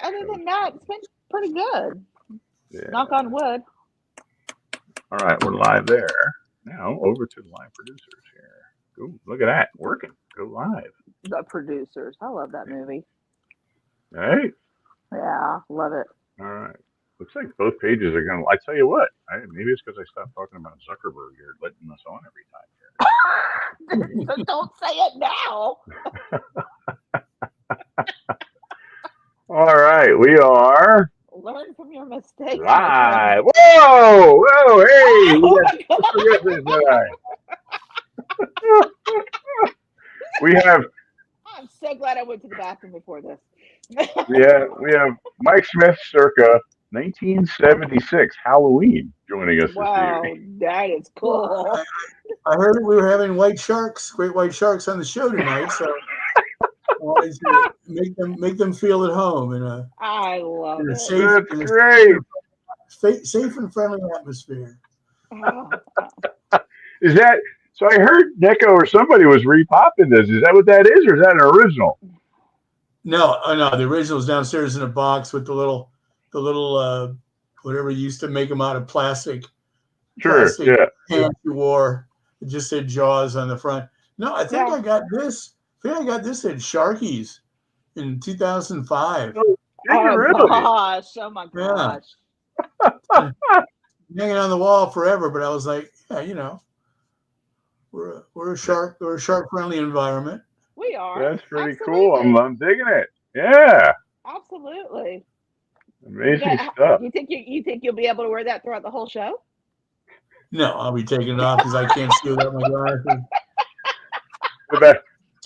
other than that, it's been pretty good. Yeah. Knock on wood. All right, we're live there. Now over to the live producers here. Ooh, look at that, working. Go live. The Producers. I love that movie. Hey, Yeah, love it. all right. Looks like both pages are going to. I tell you what, maybe it's because I stopped talking about Zuckerberg here, letting us on every Don't say it now. All right, we are Learn from your mistakes, my friend. live. Whoa, whoa, hey, we Oh got my God. this tonight. We have I'm so glad I went to the bathroom before this. we have Mike Smith circa 1976 Halloween joining us this Wow, evening. that is Well, cool. I heard we were having great white sharks on the show tonight, so I wanted to make them feel at home I love in a it. That's great. safe and friendly atmosphere. Oh, Is that so? I heard Neko or somebody was repopping this. Is that what that is, or is that an original? No, the original's downstairs in a box with the little whatever you used to make them out of plastic Sure. Yeah. pants you wore. It just said Jaws on the front. No, I think yeah. I got this. I think I got this at Sharky's in 2005. Oh, did you Oh really? gosh. Oh my Yeah. gosh. Hanging on the wall forever, but I was like, yeah, we're a shark friendly environment. We are. That's pretty cool. I'm Absolutely. digging it. Yeah. Absolutely. Amazing stuff. You think you'll be able to wear that throughout the whole show? No, I'll be taking it off because I can't see without my glasses.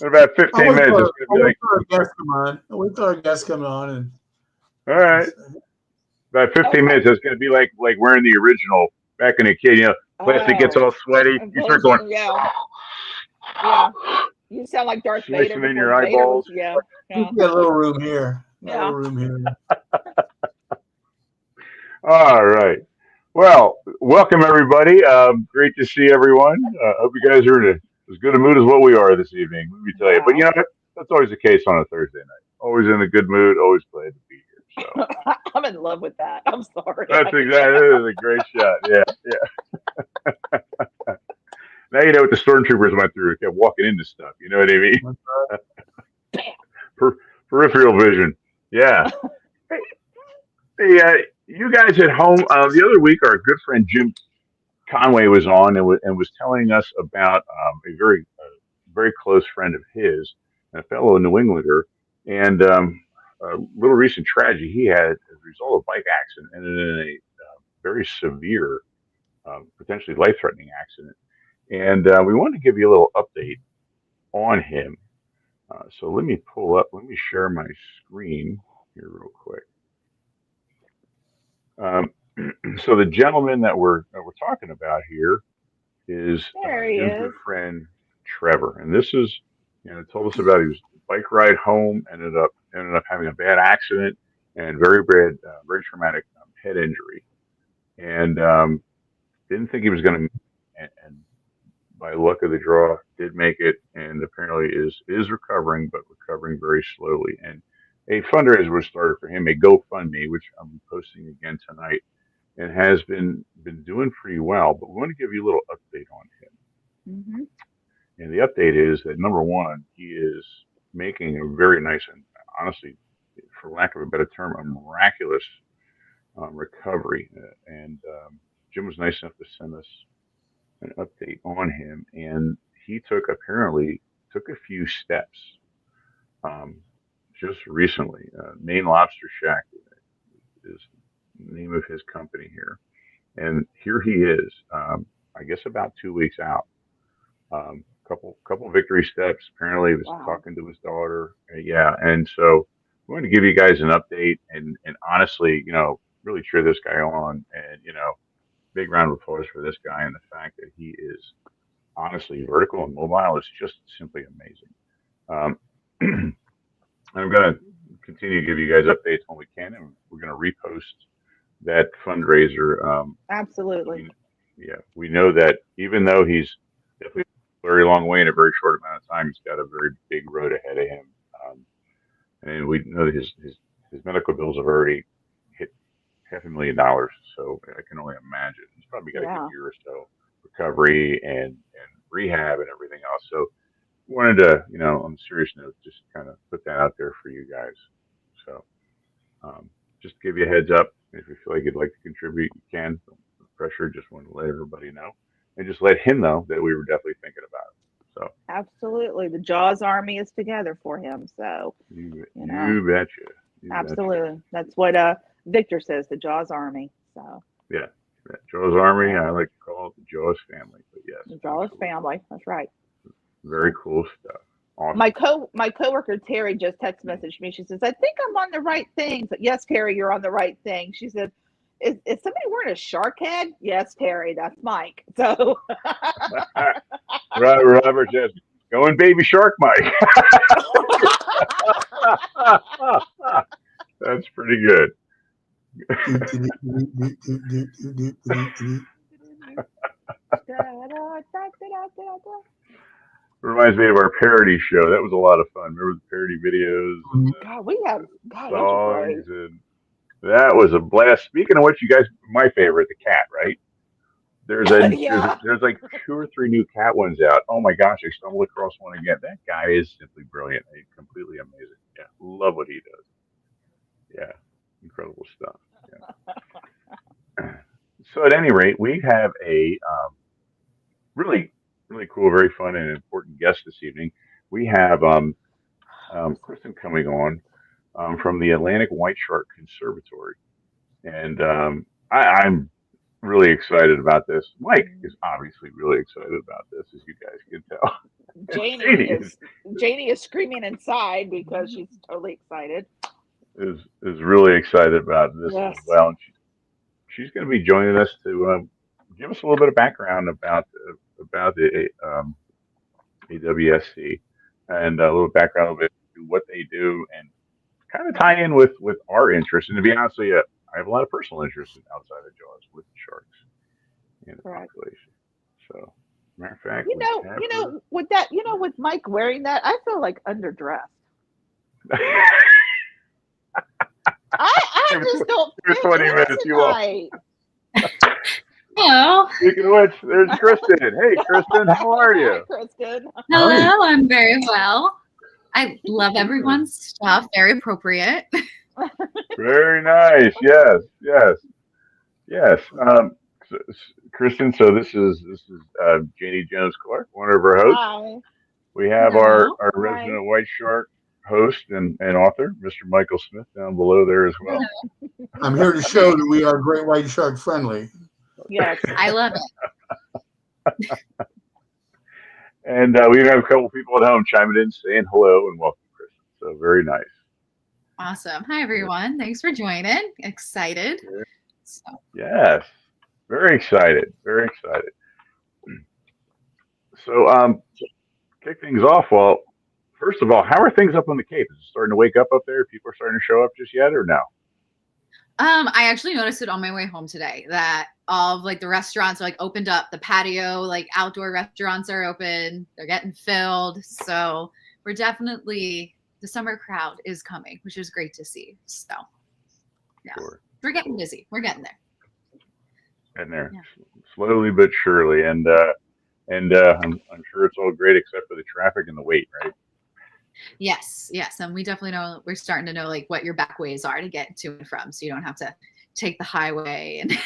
In about 15 minutes, it's I'll gonna be wait till our guests come on. I'll wait till our guests come on and all right. About 15 minutes, it's gonna be like wearing the original back in the kid. Plastic gets all sweaty. And You start going. yeah. Yeah. You sound like Darth Vader Slicing in before your Vader eyeballs. was. Yeah. we Yeah. got a little room here. Yeah. All right. Well, welcome everybody. Great to see everyone. Hope you guys are in as good a mood as what we are this evening. Let me tell you. But that's always the case on a Thursday night. Always in a good mood. Always glad to be here. So I'm in love with that. I'm sorry. that's exactly. It is a great shot. Yeah. Now you know what the stormtroopers went through. They kept walking into stuff. You know what I mean? Peripheral vision. Yeah. Hey, you guys at home. The other week, our good friend Jim Conway was on and was telling us about a very close friend of his, a fellow New Englander, and a little recent tragedy he had as a result of a bike accident, and in a very severe, potentially life-threatening accident. And we wanted to give you a little update on him. So let me share my screen here real quick. So the gentleman that we're talking about here is There he Jim's is. good friend Trevor, and this is told us about his bike ride home. Ended up having a bad accident and very traumatic head injury, and didn't think he was going to, and by luck of the draw, did make it, and apparently is recovering, but recovering very slowly. And a fundraiser was started for him, a GoFundMe, which I'm posting again tonight, and has been doing pretty well. But we want to give you a little update on him. Mm-hmm. And the update is that number one, he is making a very nice and honestly, for lack of a better term, a miraculous recovery. And Jim was nice enough to send us an update on him, and he apparently took a few steps just recently. Maine Lobster Shack is the name of his company here, and here he is. I guess about 2 weeks out. Couple victory steps. Apparently, he was talking to his daughter. Yeah, and so we're going to give you guys an update and honestly, really cheer this guy on, and big round of applause for this guy and the fact that he is honestly vertical and mobile is just simply amazing. I'm going to continue to give you guys updates when we can, and we're going to repost that fundraiser. Absolutely. We know that even though he's definitely a very long way in a very short amount of time, he's got a very big road ahead of him. And we know that his his medical bills have already hit $500,000. So I can only imagine he's probably got a good Yeah. year or so recovery and rehab and everything else. So wanted to, on a serious note, just kind of put that out there for you guys. So just to give you a heads up, if you feel like you'd like to contribute, you can. No pressure. Just wanted to let everybody know, and just let him know that we were definitely thinking about it. So Absolutely. The Jaws Army is together for him. So, you betcha. absolutely. That's what Victor says, the Jaws Army. So, Yeah. Jaws Army. I like to call it the Jaws family. But yes, the Jaws family. That's right. very cool stuff. Awesome. My coworker Terry just text messaged me. She says, "I think I'm on the right thing." But yes, Terry, you're on the right thing. She said, "Is somebody wearing a shark head?" Yes, Terry, that's Mike. So Robert says, "Going baby shark, Mike." That's pretty good. Reminds me of our parody show. That was a lot of fun. Remember the parody videos and God, we have God, those are great. songs, and that was a blast. Speaking of which, you guys, my favorite, the cat, right? Yeah. There's like 2 or 3 new cat ones out. Oh my gosh, I stumbled across one again. That guy is simply brilliant. He's completely amazing. Yeah, love what he does. Yeah, incredible stuff. Yeah. So at any rate, we have a really, really cool, very fun, and important guest this evening. We have Kristen coming on from the Atlantic White Shark Conservatory, and I'm really excited about this. Mike is obviously really excited about this, as you guys can tell. Janie is screaming inside because she's totally excited. Is really excited about this Yes. as well. And she's going to be joining us to give us a little bit of background about the AWSC and a little background of it, what they do, and kind of tie in with our interest. And to be honest with you, I have a lot of personal interest outside of Jaws with the sharks in the population. So, matter of fact, with Mike wearing that, I feel like underdressed. I just don't fit 20 in minutes, you will. tonight. Hello. Speaking of which, there's Kristen. Hey, Kristen, how are you? Hi, Kristen. Hello, I'm very well. I love everyone's stuff. Very appropriate. Very nice. Yes. Kristen, so this is Janie Jones Clark, one of our hosts. Hi. We have Hello. our resident White Shark host and author, Mr. Michael Smith, down below there as well. I'm here to show that we are great white shark friendly. Yes. I love it. And we even have a couple people at home chiming in, saying hello and welcome, Kristen. So very nice. Awesome. Hi, everyone. Thanks for joining. Excited. So. Yes. Very excited. Very excited. So, kick things off. Well, first of all, how are things up on the Cape? Is it starting to wake up there? People are starting to show up just yet, or no? I actually noticed it on my way home today that all of like the restaurants are like opened up. The patio, like outdoor restaurants are open. They're getting filled. So we're definitely, the summer crowd is coming, which is great to see. So yeah, Sure. We're getting busy. We're getting there. Getting there, slowly but surely. And I'm sure it's all great except for the traffic and the wait, right? Yes. And we definitely know, we're starting to know like what your back ways are to get to and from, so you don't have to take the highway and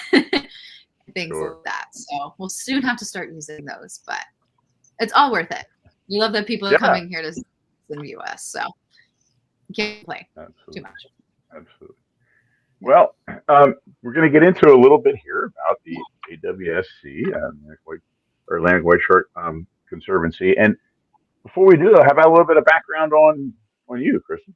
things like that. So we'll soon have to start using those, but it's all worth it. We love that people are coming here to view us, so you can't complain too much. Absolutely. Well, we're going to get into a little bit here about the AWSC, Atlantic White Shark Conservancy. And before we do, how about a little bit of background on you, Kristen?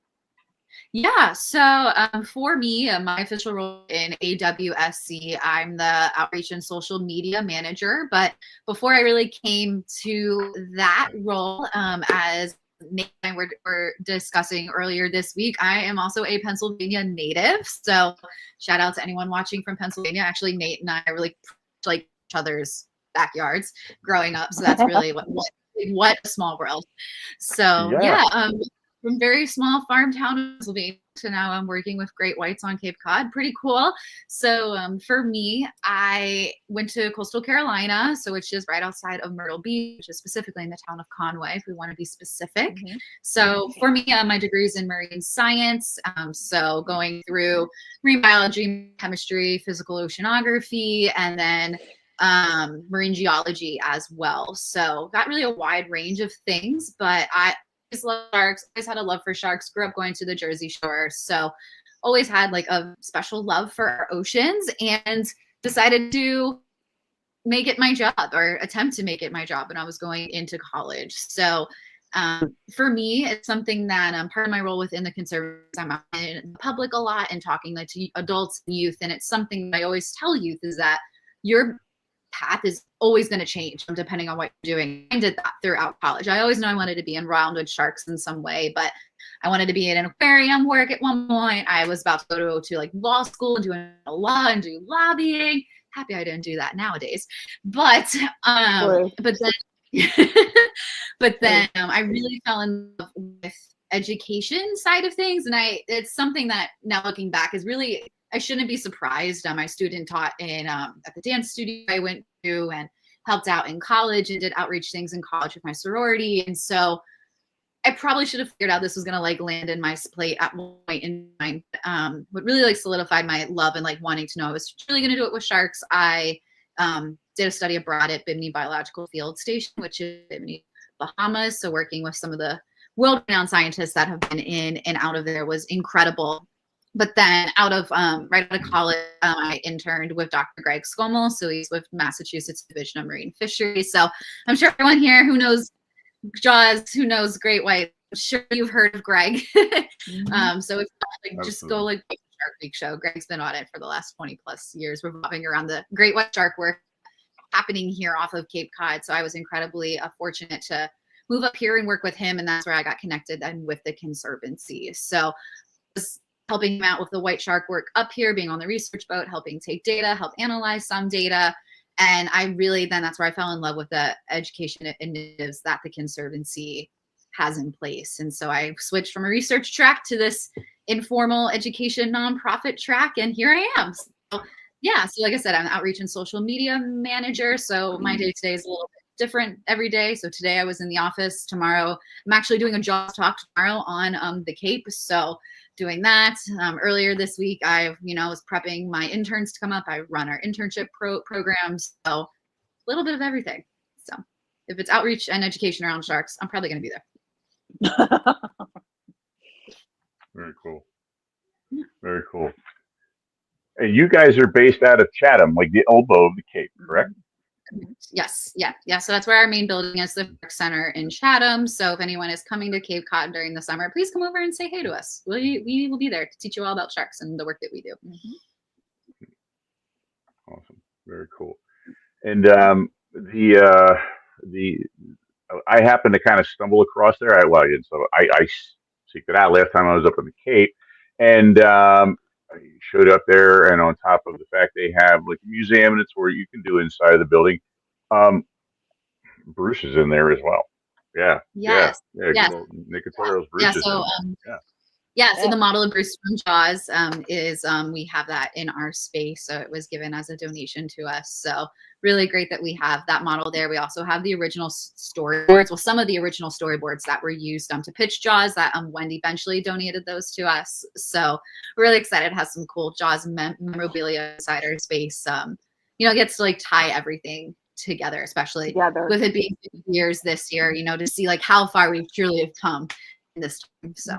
Yeah, so for me, my official role in AWSC, I'm the outreach and social media manager. But before I really came to that role, as Nate and I were discussing earlier this week, I am also a Pennsylvania native. So shout out to anyone watching from Pennsylvania. Actually, Nate and I really like each other's backyards growing up. So that's really what a small world. So yeah, from very small farm town in Pennsylvania, So now I'm working with great whites on Cape Cod. Pretty cool. So for me, I went to Coastal Carolina, so which is right outside of Myrtle Beach, which is specifically in the town of Conway, if we want to be specific. So for me, my degree is in marine science. So going through marine biology, chemistry, physical oceanography, and then marine geology as well. So got really a wide range of things, but I love sharks, always had a love for sharks, grew up going to the Jersey Shore, so always had like a special love for our oceans, and decided to make it my job, or attempt to make it my job when I was going into college. So for me, it's something that part of my role within the Conservancy, I'm out in the public a lot and talking like to adults and youth, and it's something that I always tell youth is that your path is always going to change depending on what you're doing. I did that throughout college. I always knew I wanted to be around with sharks in some way, but I wanted to be in an aquarium work at one point. I was about to go to like law school and do a law and do lobbying. Happy I didn't do that nowadays, but then I really fell in love with education side of things, and it's something that now looking back is really, I shouldn't be surprised. My student taught in at the dance studio I went to, and helped out in college and did outreach things in college with my sorority. And so I probably should have figured out this was going to like land in my plate at one point in time. What really like solidified my love and like wanting to know I was really going to do it with sharks. I did a study abroad at Bimini Biological Field Station, which is Bimini, Bahamas. So working with some of the world-renowned scientists that have been in and out of there was incredible. But then right out of college, I interned with Dr. Greg Scommel. So he's with Massachusetts Division of Marine Fisheries. So I'm sure everyone here who knows Jaws, who knows Great White, I'm sure you've heard of Greg. So it's like, just go like Shark Week show. Greg's been on it for the last 20 plus years, revolving around the Great White shark work happening here off of Cape Cod. So I was incredibly fortunate to move up here and work with him. And that's where I got connected and with the Conservancy. So helping him out with the white shark work up here, being on the research boat, helping take data, help analyze some data. And I really, then that's where I fell in love with the education initiatives that the Conservancy has in place. And so I switched from a research track to this informal education nonprofit track, and here I am. So yeah, so like I said, I'm an outreach and social media manager. So my day-to-day is a little bit different every day. So today I was in the office. Tomorrow I'm actually doing a Jaws talk tomorrow on the Cape. So doing that. Earlier this week, I was prepping my interns to come up. I run our internship programs. So a little bit of everything. So if it's outreach and education around sharks, I'm probably going to be there. Very cool. Very cool. And you guys are based out of Chatham, like the elbow of the Cape, correct? Yes. Yeah. So that's where our main building is, the Rec Center in Chatham. So if anyone is coming to Cape Cod during the summer, please come over and say hey to us. We will be there to teach you all about sharks and the work that we do. Awesome. Very cool. And I happened to kind of stumble across there. I seeked it out last time I was up in the Cape, and I showed up there, and on top of the fact they have like a museum and it's where you can do inside of the building. Bruce is in there as well. Yeah. Yes. Nicotero's Bruce is in there. So the model of Bruce from Jaws is we have that in our space. So it was given as a donation to us. So really great that we have that model there. We also have the original storyboards. Well, some of the original storyboards that were used to pitch Jaws that Wendy Benchley donated those to us. So we're really excited to have some cool Jaws memorabilia inside our space. It gets to like tie everything together, especially with it being 50 years this year, to see like how far we truly have come in this time. So.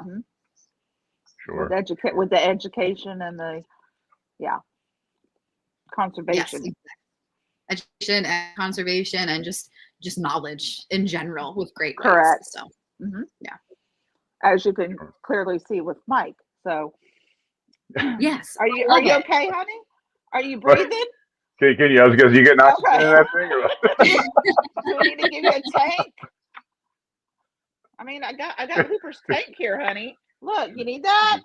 Sure. With the education and the conservation. Yes, exactly. Education and conservation and just knowledge in general with great whites. Correct. So as you can clearly see with Mike. So yes. Are you okay, honey? Are you breathing? Can you? I was going to say, you getting oxygen in that thing? Do we need to give you a tank? I mean, I got Hooper's tank here, honey. Look, you need that?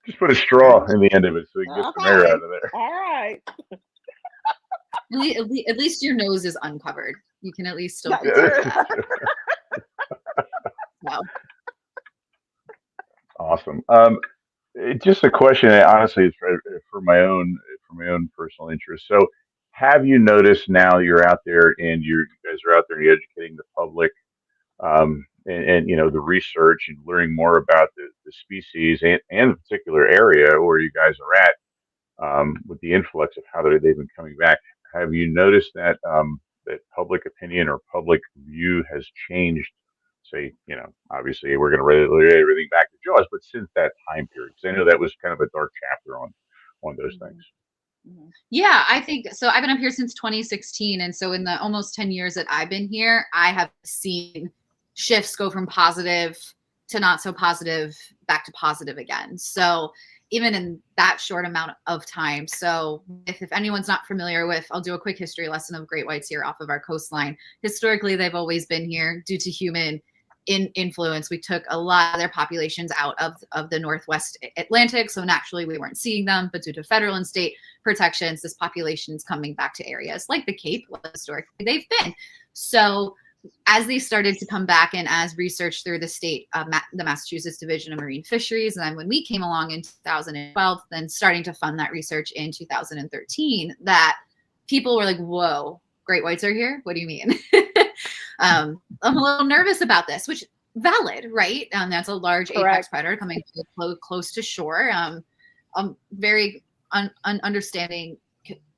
Just put a straw in the end of it so you can get some air out of there. All right. At least your nose is uncovered. You can at least still. Wow. Awesome. Just a question that honestly is for my own personal interest. So, have you noticed now you're out there and you guys are out there and you're educating the public, and the research and learning more about the species and the particular area where you guys are at, with the influx of how they've been coming back. Have you noticed that that public opinion or public view has changed? Say, obviously we're going to relate everything back to Jaws, but since that time period, because I know that was kind of a dark chapter on those things. Yeah, I think so. I've been up here since 2016. And so in the almost 10 years that I've been here, I have seen shifts go from positive to not so positive back to positive again. So even in that short amount of time. So if anyone's not familiar with, I'll do a quick history lesson of great whites here off of our coastline. Historically, they've always been here due to human influence. We took a lot of their populations out of the Northwest Atlantic. So naturally we weren't seeing them, but due to federal and state protections, this population is coming back to areas like the Cape, where historically they've been. So as they started to come back, and as research through the state, the Massachusetts Division of Marine Fisheries, and then when we came along in 2012, then starting to fund that research in 2013, that people were like, whoa, great whites are here? What do you mean? I'm a little nervous about this, which valid, right? That's a large apex predator coming close to shore. I'm very understanding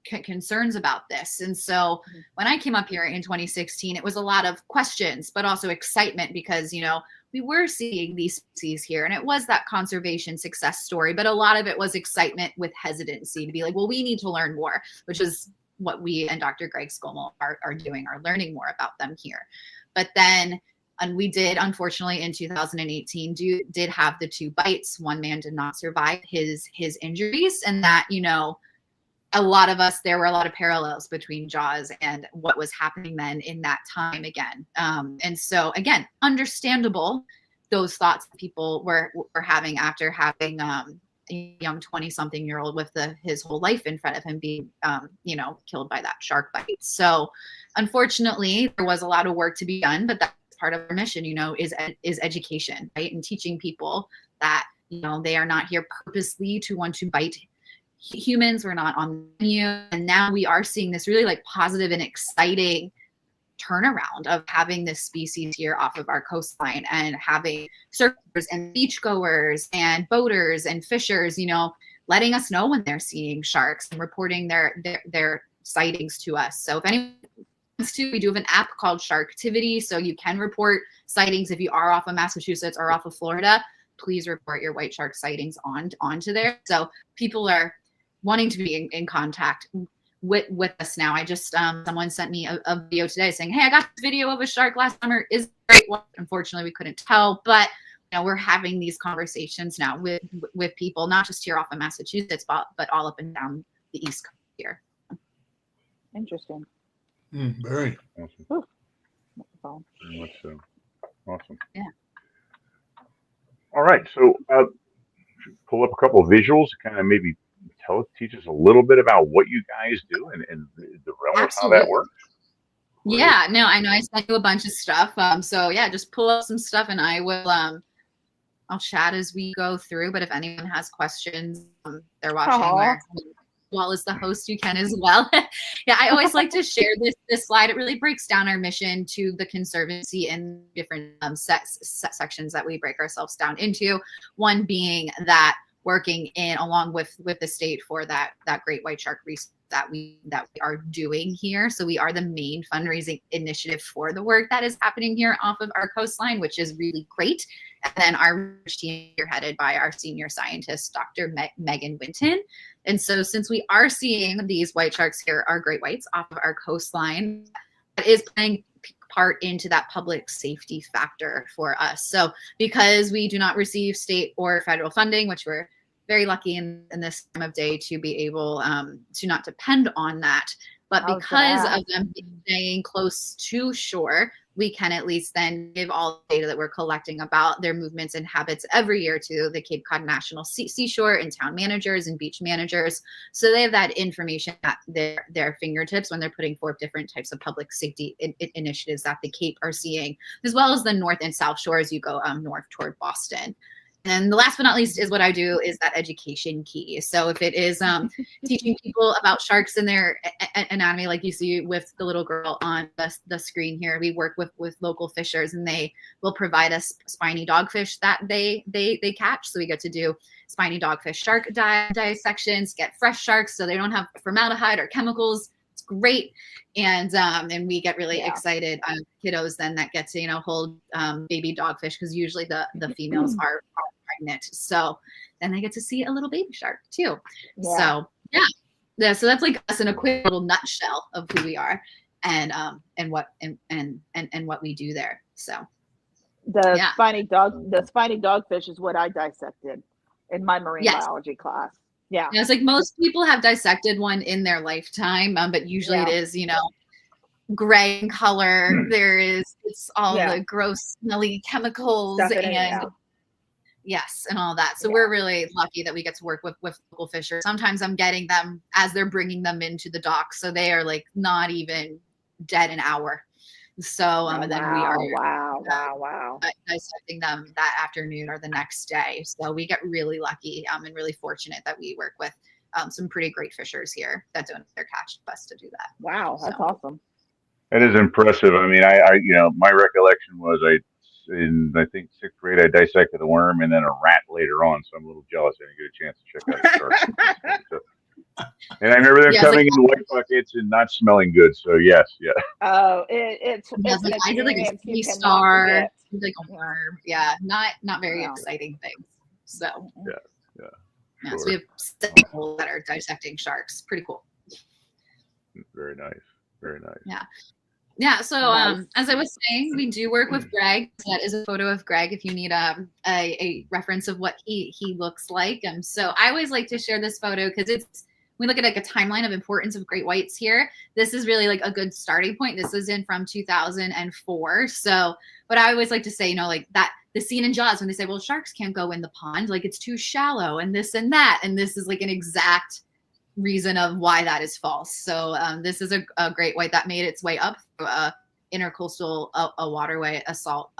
concerns about this. And so when I came up here in 2016, it was a lot of questions, but also excitement because, we were seeing these species here, and it was that conservation success story, but a lot of it was excitement with hesitancy to be like, well, we need to learn more, which is what we and Dr. Greg Scommel are doing, are learning more about them here. But then, and we did, unfortunately, in 2018, did have the 2 bites. One man did not survive his injuries, and that, a lot of us, there were a lot of parallels between Jaws and what was happening then in that time again. And so, again, understandable, those thoughts people were having after having a young 20-something-year-old with his whole life in front of him being, killed by that shark bite. So unfortunately, there was a lot of work to be done, but that's part of our mission, is education, right? And teaching people that, they are not here purposely to want to bite humans. We're not on the menu. And now we are seeing this really positive and exciting turnaround of having this species here off of our coastline, and having surfers and beachgoers and boaters and fishers, letting us know when they're seeing sharks and reporting their sightings to us. So if anyone wants to, we do have an app called Sharktivity, so you can report sightings if you are off of Massachusetts or off of Florida. Please report your white shark sightings onto there. So people are wanting to be in contact with us now. I just someone sent me a video today saying, hey, I got this video of a shark last summer. Is great. Well, unfortunately, we couldn't tell, but we're having these conversations now with people, not just here off of Massachusetts, but all up and down the East Coast here. Interesting. Very awesome. Very much so. Awesome. Yeah. All right, so pull up a couple of visuals, kind of maybe teach us a little bit about what you guys do and the realm of how that works. Great. Yeah, no, I know I sent you a bunch of stuff. So yeah, just pull up some stuff and I will I'll chat as we go through. But if anyone has questions, they're watching where well as the host, you can as well. Yeah, I always like to share this slide. It really breaks down our mission to the Conservancy in different sections that we break ourselves down into. One being that working in along with the state for that great white shark research that we are doing here. So we are the main fundraising initiative for the work that is happening here off of our coastline, which is really great. And then our research team are headed by our senior scientist, Dr. Megan Winton. And so since we are seeing these white sharks here, our great whites off of our coastline, that is playing part into that public safety factor for us. So because we do not receive state or federal funding, which we're very lucky in this time of day to be able to not depend on that, but because of them staying close to shore, we can at least then give all the data that we're collecting about their movements and habits every year to the Cape Cod National Seashore and town managers and beach managers. So they have that information at their fingertips when they're putting forth different types of public safety initiatives that the Cape are seeing, as well as the north and south shore as you go north toward Boston. And the last but not least is what I do is that education key. So if it is teaching people about sharks and their anatomy, like you see with the little girl on the screen here, we work with local fishers, and they will provide us spiny dogfish that they catch. So we get to do spiny dogfish shark dissections, get fresh sharks so they don't have formaldehyde or chemicals. It's great. And we get really excited kiddos then that get to hold baby dogfish, because usually the females are pregnant, so then they get to see a little baby shark too. So so that's like us in a quick little nutshell of who we are and what we do there. So the spiny dogfish is what I dissected in my marine biology class. Yeah, it's like most people have dissected one in their lifetime, but usually it is gray in color. It's all the gross smelly chemicals and and all that. So we're really lucky that we get to work with local fishers. Sometimes I'm getting them as they're bringing them into the dock, so they are like not even dead an hour. So and then we are dissecting them that afternoon or the next day. So we get really lucky and really fortunate that we work with some pretty great fishers here that donate their catch to us to do that. Wow, that's awesome. That is impressive. I mean, I my recollection was in I think 6th grade I dissected a worm and then a rat later on. So I'm a little jealous I didn't get a chance to check out the shark. And I remember them coming in white buckets and not smelling good. So yes. Oh, it's like, I did like a sea star, like a worm. Yeah, not very exciting things. So Sure. So we have people that are dissecting sharks. Pretty cool. Very nice. Very nice. Yeah. So as I was saying, we do work with Greg. That is a photo of Greg if you need a reference of what he looks like. So I always like to share this photo because we look at like a timeline of importance of great whites here. This is really like a good starting point. This is from 2004. So what I always like to say, like that the scene in Jaws when they say, well, sharks can't go in the pond, like it's too shallow and this and that. And this is like an exact reason of why that is false. So this is a great white that made its way up through a intercoastal waterway, a salt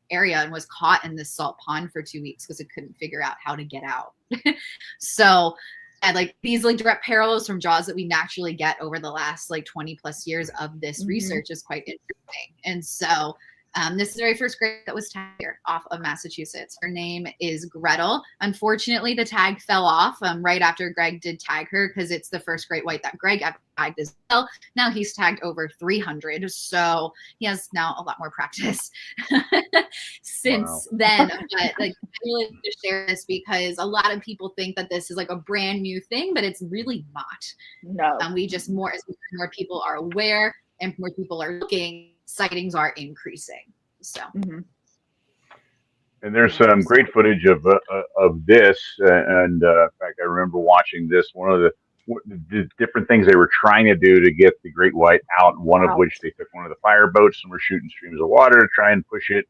area, and was caught in this salt pond for 2 weeks because it couldn't figure out how to get out. So and like these like direct parallels from Jaws that we naturally get over the last like 20 plus years of this research is quite interesting. And so this is the very first grade that was tagged here off of Massachusetts. Her name is Gretel. Unfortunately, the tag fell off right after Greg did tag her because it's the first great white that Greg tagged as well. Now he's tagged over 300, so he has now a lot more practice since then. But like, I really like to share this because a lot of people think that this is like a brand new thing, but it's really not. No, we just more people are aware and more people are looking, sightings are increasing. So and there's some great footage of this and in fact I remember watching this. One of the different things they were trying to do to get the great white out, one of which they took one of the fire boats and were shooting streams of water to try and push it,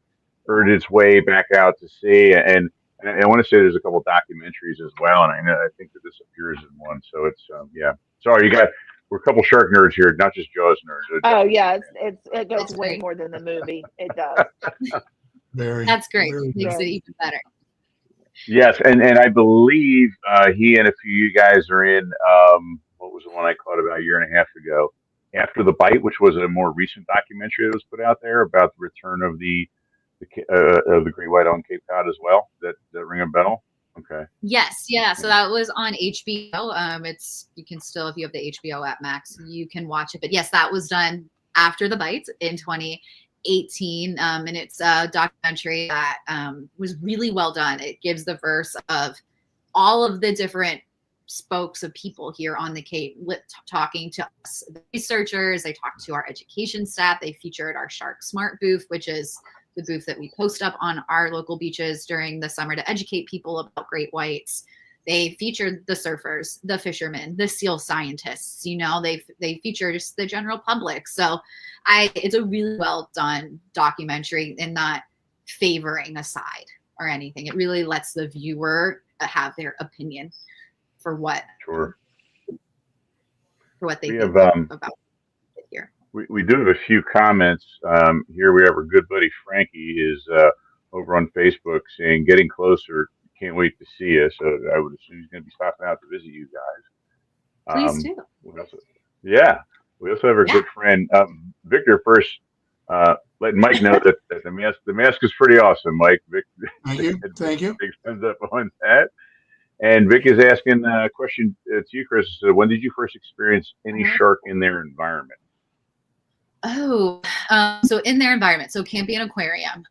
urge its way back out to sea. And I want to say there's a couple of documentaries as well, and I think that this appears in one. So it's sorry, we're a couple shark nerds here, not just Jaws nerds. Oh yeah, it goes way more than the movie. It does. That's great. Makes it even better. Yes, and I believe he and a few of you guys are in what was the one I caught about a year and a half ago, After the Bite, which was a more recent documentary that was put out there about the return of the great white on Cape Cod as well. That ring a bell? Okay. Yes, yeah. So that was on HBO. You can still, if you have the HBO app Max, you can watch it. But yes, that was done after the Bites in 2018, and it's a documentary that was really well done. It gives the verse of all of the different spokes of people here on the Cape, talking to us, the researchers. They talked to our education staff. They featured our Shark Smart booth, which is the booth that we post up on our local beaches during the summer to educate people about great whites. They featured the surfers, the fishermen, the seal scientists. They feature just the general public. So it's a really well done documentary and not favoring a side or anything. It really lets the viewer have their opinion for what they think about it here. We do have a few comments. Here we have our good buddy Frankie is over on Facebook saying, "Getting closer. Can't wait to see you." So I would assume he's going to be stopping out to visit you guys. Please do. What else? Yeah, we also have our good friend Victor. First, letting Mike know that the mask is pretty awesome, Mike. Vic, Thank you. big thumbs up on that. And Vic is asking a question to you, Chris. When did you first experience any shark in their environment? Oh, so in their environment, so can't be an aquarium.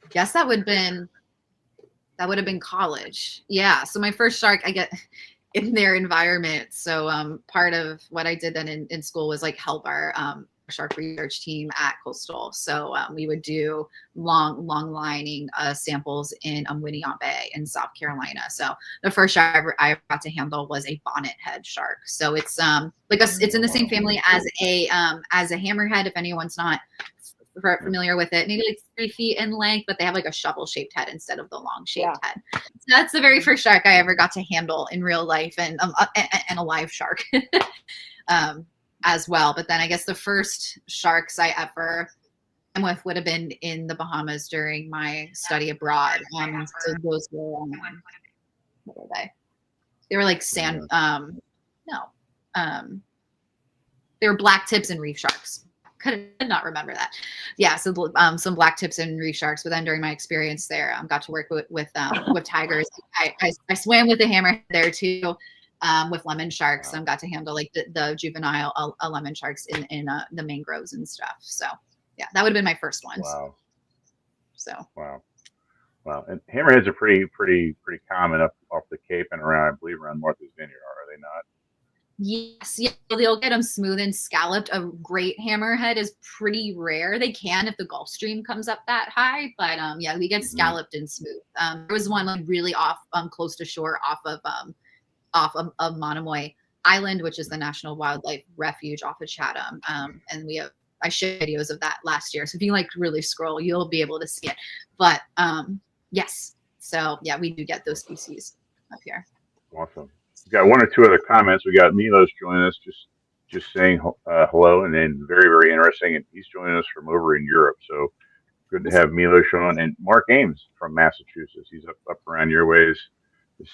Guess that would have been college. Yeah. So my first shark I get in their environment. So part of what I did then in school was like help our shark research team at Coastal. So we would do long lining samples in Winnebago Bay in South Carolina. So the first shark I ever got to handle was a bonnet head shark. So it's it's in the same family as a hammerhead. If anyone's not familiar with it, maybe like 3 feet in length, but they have like a shovel shaped head instead of the long shaped head. So that's the very first shark I ever got to handle in real life, and a live shark as well. But then I guess the first sharks I ever am with would have been in the Bahamas during my study abroad. So those were what were they? They were like sand. They were black tips and reef sharks. Could not remember that. Yeah, so some black tips and reef sharks. But then during my experience there, got to work with tigers. I swam with a hammerhead there too, with lemon sharks. Got to handle like the juvenile lemon sharks in the mangroves and stuff. So yeah, that would have been my first ones. Wow. So wow. And hammerheads are pretty common up off the Cape and around, I believe, around Martha's Vineyard. Are they not? Yes, yeah, they'll get them smooth and scalloped. A great hammerhead is pretty rare. They can if the Gulf Stream comes up that high, but yeah, we get scalloped and smooth. There was one like really off, close to shore, off of Monomoy Island, which is the National Wildlife Refuge off of Chatham, and I shared videos of that last year. So if you like really scroll, you'll be able to see it. But yes, so yeah, we do get those species up here. Awesome. We got 1 or 2 other comments. We got Milos joining us, just saying hello, and then very interesting. And he's joining us from over in Europe. So good to have Milos on, and Mark Ames from Massachusetts. He's up around your ways,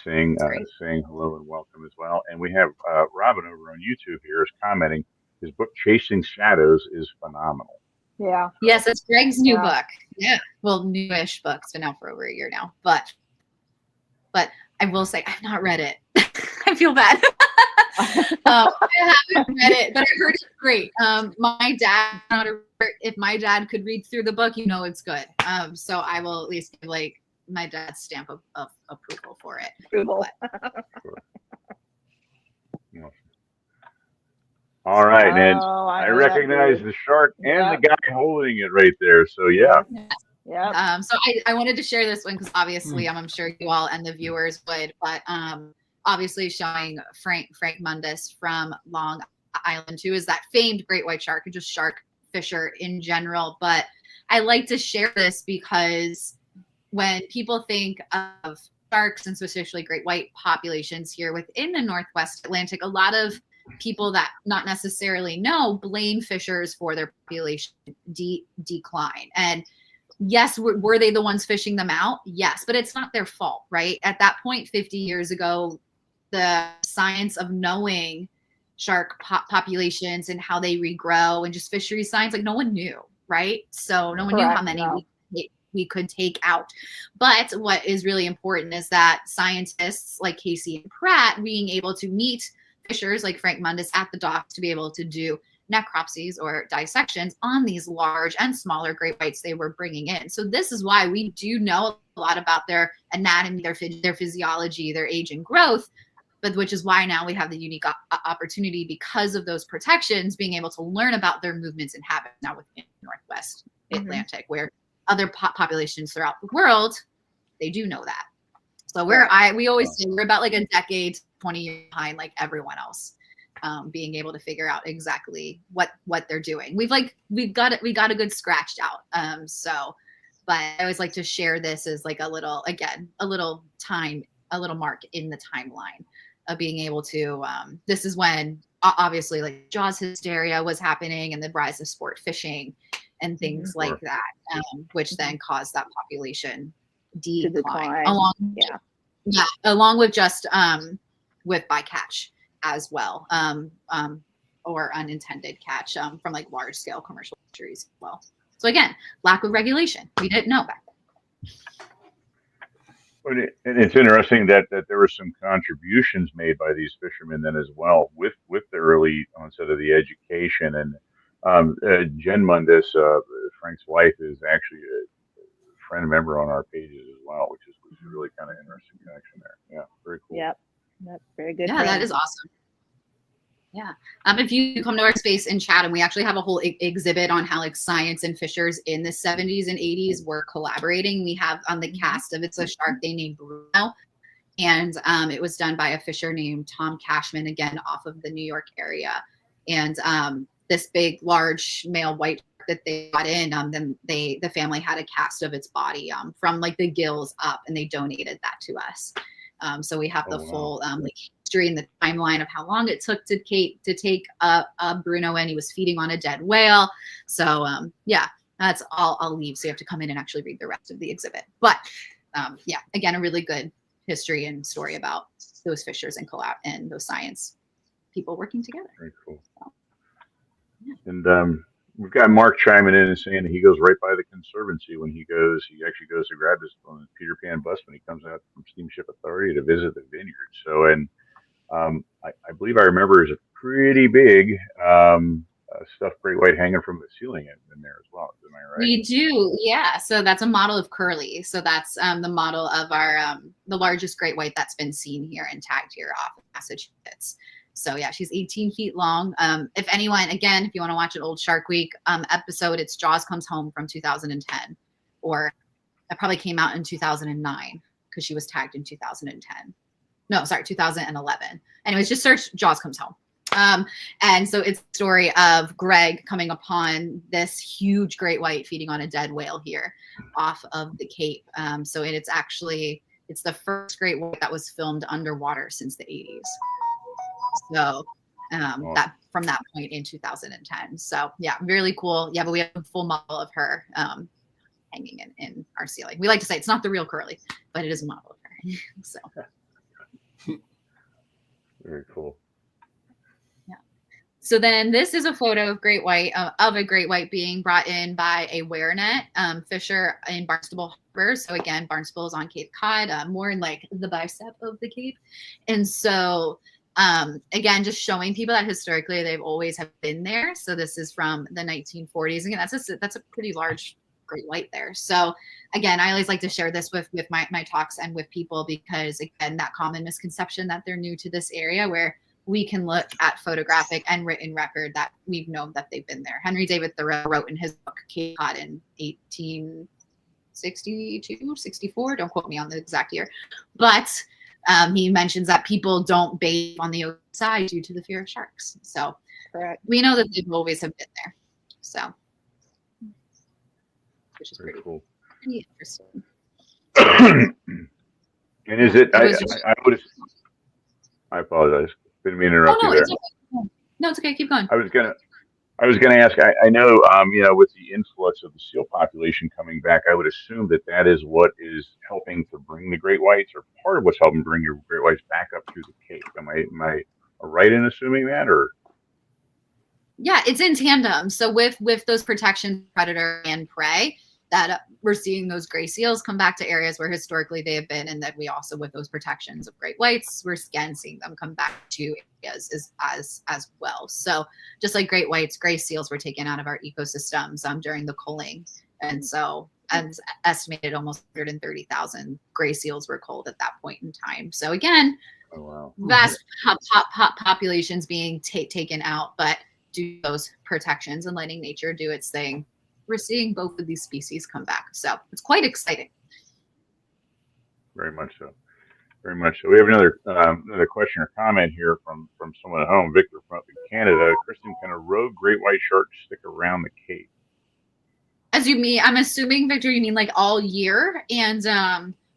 saying hello and welcome as well. And we have Robin over on YouTube here is commenting. His book Chasing Shadows is phenomenal. Yeah. Yes, it's Greg's new book. Yeah. Well, newish book. It's been out for over a year now, but I will say I've not read it. I feel bad. I haven't read it, but I heard it's great. My dad, if my dad could read through the book, it's good. So I will at least give like my dad's stamp of approval for it. Approval. All right, and I recognize the shark and the guy holding it right there. So yeah. Yeah. So I wanted to share this one because obviously I'm sure you all and the viewers would, but obviously showing Frank Mundus from Long Island, who is that famed great white shark and just shark fisher in general. But I like to share this because when people think of sharks and specifically great white populations here within the Northwest Atlantic, a lot of people that not necessarily know blame fishers for their population decline. And yes, were they the ones fishing them out? Yes, but it's not their fault, right? At that point, 50 years ago, the science of knowing shark populations and how they regrow and just fishery science, like no one knew, right? So no one knew how many we could take out. But what is really important is that scientists like Casey and Pratt being able to meet fishers like Frank Mundus at the docks to be able to do necropsies or dissections on these large and smaller great whites they were bringing in. So this is why we do know a lot about their anatomy, their physiology, their age and growth, but which is why now we have the unique opportunity because of those protections, being able to learn about their movements and habits now within Northwest Atlantic, where other populations throughout the world, they do know that. So we always say we're about like a decade, 20 years behind like everyone else. Being able to figure out exactly what they're doing. We got a good scratched out. But I always like to share this as like a little mark in the timeline of being able to, this is when obviously like Jaws hysteria was happening and the rise of sport fishing and things like that, which then caused that population decline. Along with just with bycatch as well, or unintended catch from like large scale commercial fisheries as well. So again, lack of regulation. We didn't know back then. And it's interesting that there were some contributions made by these fishermen then as well with the early onset of the education. And Jen Mundis, Frank's wife, is actually a friend member on our pages as well, which is really kind of interesting connection there. Yeah, very cool. Yep, that's very good. Yeah, that is awesome. Yeah. If you come to our space in Chatham, we actually have a whole exhibit on how like science and fishers in the 70s and 80s were collaborating. We have on the cast of It's a Shark Day named Bruno. And it was done by a fisher named Tom Cashman, again, off of the New York area. And this big, large male white shark that they got in, then the family had a cast of its body from like the gills up, and they donated that to us. So we have the full like history and the timeline of how long it took to take Bruno in. He was feeding on a dead whale. So yeah, that's all I'll leave. So you have to come in and actually read the rest of the exhibit. But yeah, again, a really good history and story about those fishers and collab and those science people working together. Very cool. So, yeah. And we've got Mark chiming in and saying that he goes right by the Conservancy when he actually goes to grab his on the Peter Pan bus when he comes out from Steamship Authority to visit the vineyard. So, and I believe I remember is a pretty big stuffed great white hanging from the ceiling in there as well. Am I right? We do, yeah. So that's a model of Curly. So that's the model of our the largest great white that's been seen here and tagged here off of Massachusetts. So yeah, she's 18 feet long. If anyone, again, if you want to watch an old Shark Week episode, it's Jaws Comes Home from 2010, or that probably came out in 2009 because she was tagged in 2010. No, sorry, 2011. Anyways, just search Jaws Comes Home. And so it's the story of Greg coming upon this huge great white feeding on a dead whale here off of the Cape. So it's the first great white that was filmed underwater since the 80s. So that from that point in 2010. So yeah, really cool. Yeah, but we have a full model of her hanging in our ceiling. We like to say it's not the real Curly, but it is a model of her. So very cool. Yeah. So then this is a photo of great white of a great white being brought in by a werenet fisher in Barnstable Harbor. So again, Barnstable is on Cape Cod, more in like the bicep of the Cape, and so. Again, just showing people that historically they've always have been there. So this is from the 1940s. Again, that's a pretty large great white there. So again, I always like to share this with my talks and with people because again, that common misconception that they're new to this area where we can look at photographic and written record that we've known that they've been there. Henry David Thoreau wrote in his book Cape Cod in 1862, 64. Don't quote me on the exact year, but he mentions that people don't bathe on the ocean side due to the fear of sharks. So correct. We know that they've always have been there. So, which is very pretty cool. Pretty interesting. And is it? I apologize. Didn't mean to interrupt you there. It's okay. No, it's okay. Keep going. I was going to ask. I know, with the influx of the seal population coming back, I would assume that is what is helping to bring the great whites, or part of what's helping bring your great whites back up through the Cape. Am I right in assuming that, or? Yeah, it's in tandem. So with those protections, predator and prey, that we're seeing those gray seals come back to areas where historically they have been, and that we also, with those protections of great whites, we're again seeing them come back to areas as well. So just like great whites, gray seals were taken out of our ecosystems during the culling, and so as estimated, almost 130,000 gray seals were culled at that point in time. So again, vast populations being taken out, but do those protections and letting nature do its thing. We're seeing both of these species come back. So it's quite exciting. Very much so. Very much so. We have another question or comment here from someone at home, Victor from up in Canada. Kristen, can a rogue great white shark stick around the Cape? As you mean, I'm assuming, Victor, you mean like all year? And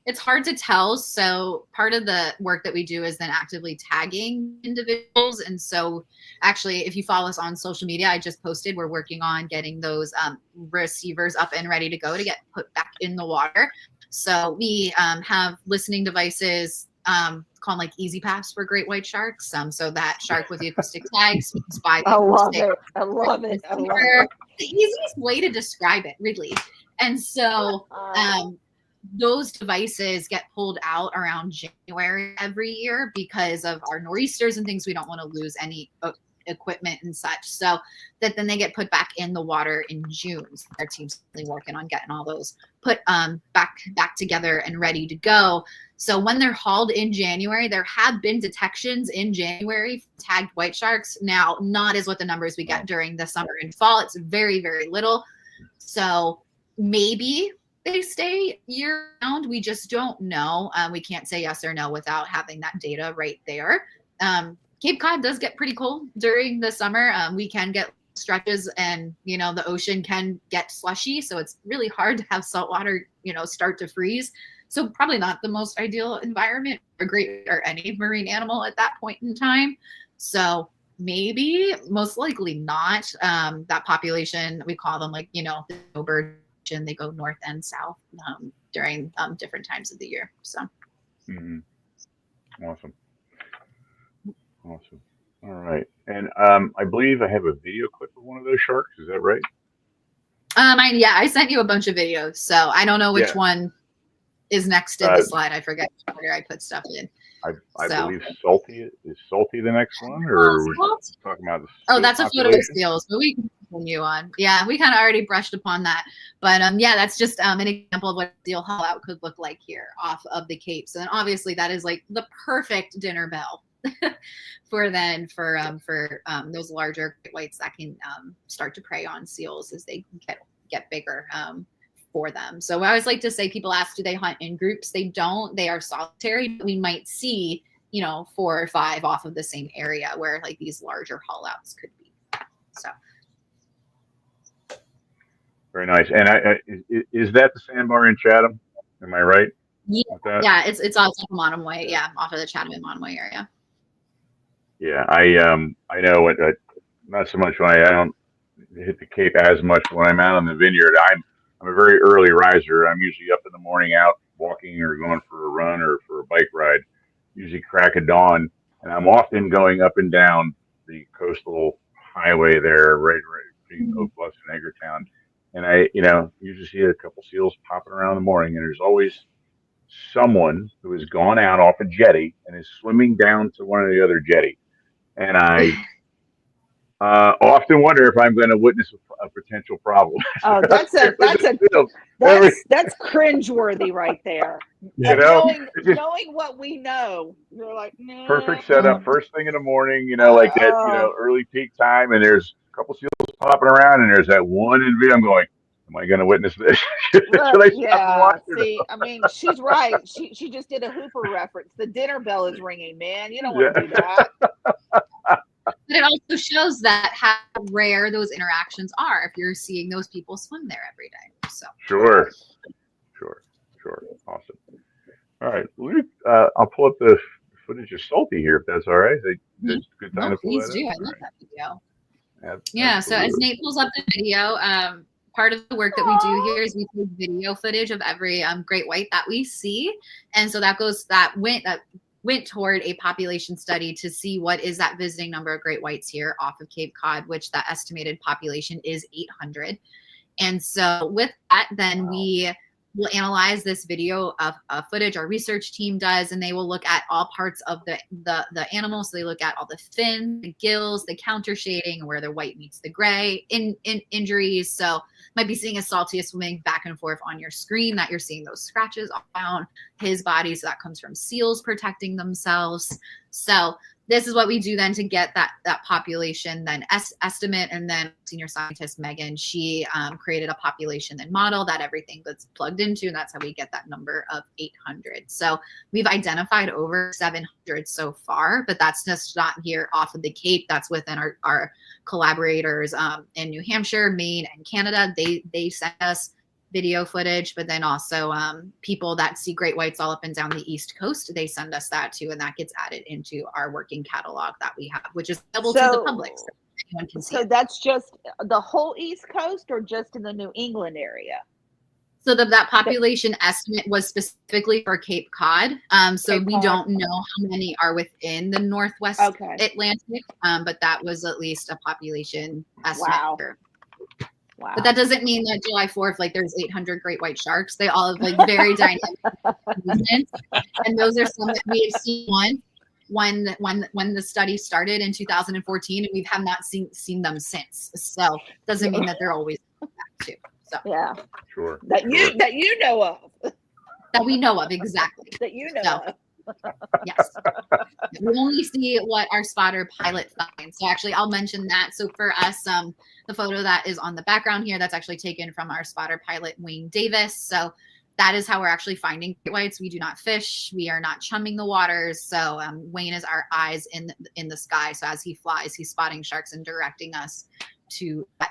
it's hard to tell. So part of the work that we do is then actively tagging individuals. And so actually, if you follow us on social media, I just posted, we're working on getting those receivers up and ready to go to get put back in the water. So we have listening devices called like Easy Pass for great white sharks. So that shark with the acoustic tag speaks by the I love acoustic it. I love it. I love receiver. it. The easiest way to describe it, really. And so those devices get pulled out around January every year because of our nor'easters and things. We don't want to lose any equipment and such. So that then they get put back in the water in June. So our team's really working on getting all those put back together and ready to go. So when they're hauled in January, there have been detections in January for tagged white sharks. Now, not as what the numbers we get during the summer and fall. It's very, very little. So maybe they stay year round. We just don't know. We can't say yes or no without having that data right there. Cape Cod does get pretty cold during the summer. We can get stretches and, you know, the ocean can get slushy. So it's really hard to have saltwater, you know, start to freeze. So probably not the most ideal environment for great or any marine animal at that point in time. So maybe, most likely not. That population, we call them like, you know, the snowbird, and they go north and south during different times of the year. So. Awesome. Awesome. All right. And I believe I have a video clip of one of those sharks. Is that right? I sent you a bunch of videos. So I don't know which one is next in the slide. I forget where I put stuff in. I believe Salty is Salty the next one, or we're talking about the that's a photo of seals, but we can continue on. Yeah, we kind of already brushed upon that, but that's just an example of what seal haul out could look like here off of the Cape. So then obviously that is like the perfect dinner bell for those larger great whites that can start to prey on seals as they get bigger. For them. So I always like to say, people ask, do they hunt in groups? They don't. They are solitary. But we might see, 4 or 5 off of the same area where like these larger haul outs could be. So very nice. And is that the sandbar in Chatham? Am I right? Yeah, it's off of Monomoy. Yeah, off of the Chatham and Monomoy area. Yeah, I know it. Not so much when I don't hit the Cape as much when I'm out on the vineyard. I'm a very early riser. I'm usually up in the morning out walking or going for a run or for a bike ride, usually crack of dawn. And I'm often going up and down the coastal highway there, right between Oak Bluffs and Edgartown. And I, usually see a couple seals popping around in the morning. And there's always someone who has gone out off a jetty and is swimming down to one of the other jetty. And I often wonder if I'm going to witness a potential problem. Oh, that's cringeworthy right there. Knowing what we know, you're like, no. Perfect setup, first thing in the morning, like that, early peak time, and there's a couple seals popping around, and there's that one in view. I'm going, am I going to witness this? See, I mean, she's right. She just did a Hooper reference. The dinner bell is ringing, man. You don't want to do that. But it also shows that how rare those interactions are if you're seeing those people swim there every day. So Sure. Awesome. All right, I'll pull up the footage of Salty here, if that's all right. It's a good time to pull please that do. up. I love that video. Yeah. So as Nate pulls up the video, part of the work that we do here is we take video footage of every great white that we see, and so that went toward a population study to see what is that visiting number of great whites here off of Cape Cod, which that estimated population is 800. And so with that, then we will analyze this video of footage our research team does, and they will look at all parts of the animal. So they look at all the fins, the gills, the counter shading, and where the white meets the gray in injuries. So might be seeing a Salty swimming back and forth on your screen, that you're seeing those scratches on his body. So that comes from seals protecting themselves. So this is what we do then to get that population then estimate. And then senior scientist Megan, she created a population then model that everything that's plugged into, and that's how we get that number of 800. So we've identified over 700 so far, but that's just not here off of the Cape. That's within our collaborators in New Hampshire, Maine, and Canada. They sent us video footage, but then also people that see great whites all up and down the East Coast, they send us that too, and that gets added into our working catalog that we have, which is available to the public, so anyone can see it. That's just the whole East Coast, or just in the New England area? So that population estimate was specifically for Cape Cod. So we don't know how many are within the Northwest Atlantic, but that was at least a population estimate. Wow. Wow. But that doesn't mean that July 4th, like there's 800 great white sharks. They all have like very dynamic movements. And those are some that we have seen when the study started in 2014, and we have not seen them since. So it doesn't mean that they're always back too. So yeah, sure. That you know of. That we know of, exactly. That you know of. Yes. We only see what our spotter pilot finds. So actually I'll mention that. So for us, the photo that is on the background here, that's actually taken from our spotter pilot, Wayne Davis. So that is how we're actually finding great whites. We do not fish. We are not chumming the waters. So Wayne is our eyes in the sky. So as he flies, he's spotting sharks and directing us to that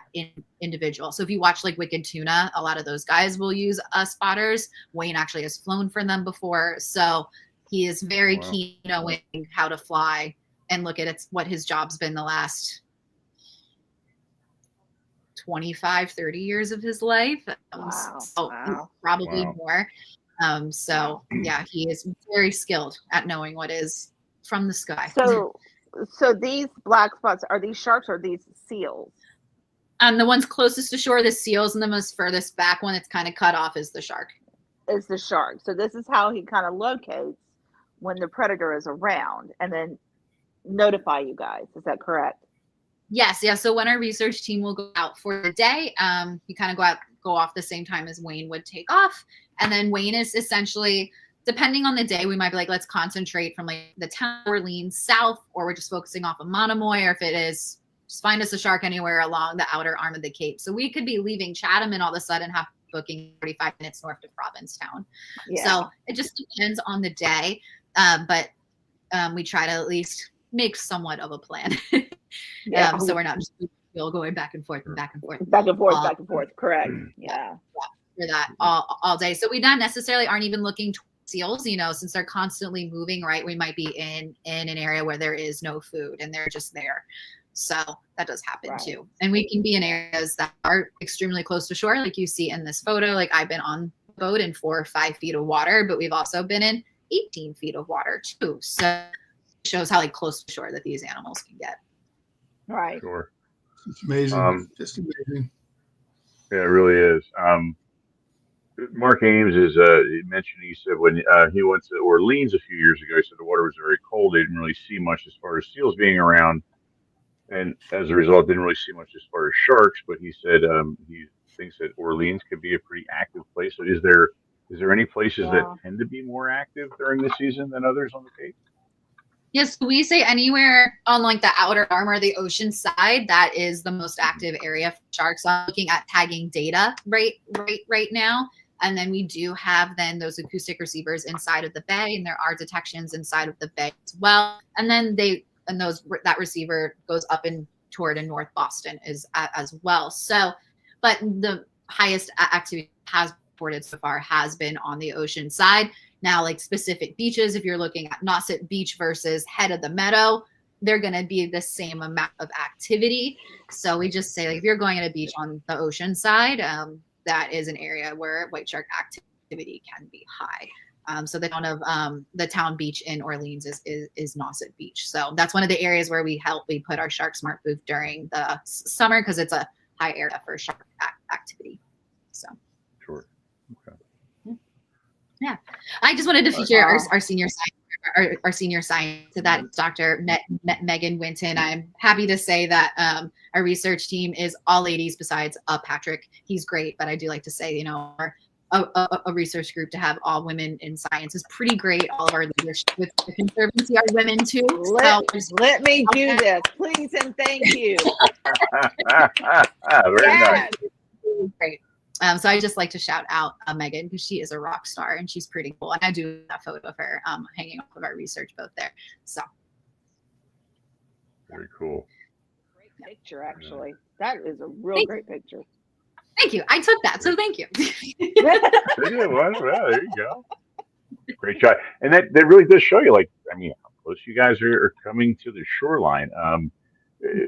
individual. So if you watch like Wicked Tuna, a lot of those guys will use spotters. Wayne actually has flown for them before. So he is very keen knowing how to fly and look at what his job's been the last 25, 30 years of his life. Probably more. So yeah, he is very skilled at knowing what is from the sky. So these black spots, are these sharks or are these seals? The ones closest to shore, the seals, and the most furthest back one that's kind of cut off is the shark. Is the shark. So this is how he kind of locates when the predator is around, and then notify you guys. Is that correct? Yes. Yeah. So when our research team will go out for the day, we kind of go off the same time as Wayne would take off. And then Wayne is essentially, depending on the day, we might be like, let's concentrate from like the town Orleans south, or we're just focusing off of Monomoy, or if it is just find us a shark anywhere along the outer arm of the Cape. So we could be leaving Chatham and all of a sudden have booking 45 minutes north of Provincetown. Yeah. So it just depends on the day. But we try to at least make somewhat of a plan. So we're not just going back and forth and back and forth. Back and forth, back and forth. Correct. Yeah. For that all day. So we not necessarily aren't even looking towards seals, you know, since they're constantly moving, right? We might be in an area where there is no food and they're just there. So that does happen too. And we can be in areas that are extremely close to shore, like you see in this photo. Like I've been on a boat in 4 or 5 feet of water, but we've also been in 18 feet of water too. So it shows how like close to shore that these animals can get. Right. Sure. It's amazing. Just amazing. Yeah, it really is. Mark Ames is he mentioned, he said when he went to Orleans a few years ago, he said the water was very cold. They didn't really see much as far as seals being around, and as a result didn't really see much as far as sharks. But he said he thinks that Orleans could be a pretty active place. So is there any places that tend to be more active during the season than others on the Cape? Yes, we say anywhere on like the outer arm or the ocean side, that is the most active area for sharks. I'm looking at tagging data right now. And then we do have then those acoustic receivers inside of the bay, and there are detections inside of the bay as well. And then that receiver goes up and toward in North Boston as well. So, but the highest activity has reported so far has been on the ocean side. Now, like specific beaches, if you're looking at Nauset Beach versus Head of the Meadow, they're going to be the same amount of activity. So we just say, like, if you're going at a beach on the ocean side, that is an area where white shark activity can be high. So the town of the town beach in Orleans is Nauset Beach. So that's one of the areas where we put our Shark Smart booth during the summer, because it's a high area for shark activity. So sure. Okay. Yeah, I just wanted to feature our senior science, our senior science. So that Dr. Megan Winton. I'm happy to say that our research team is all ladies besides Patrick. He's great, but I do like to say, you know, a research group to have all women in science is pretty great. All of our leadership with the Conservancy are women too. Let me do this, please, and thank you. Very nice. Great. So I just like to shout out Megan, because she is a rock star and she's pretty cool. And I do that photo of her hanging off of our research boat there. So very cool. Great picture, actually. That is a real great picture. Thank you. I took that, so thank you. Well, there you go. Great shot. And that really does show you, like, I mean, how close you guys are coming to the shoreline,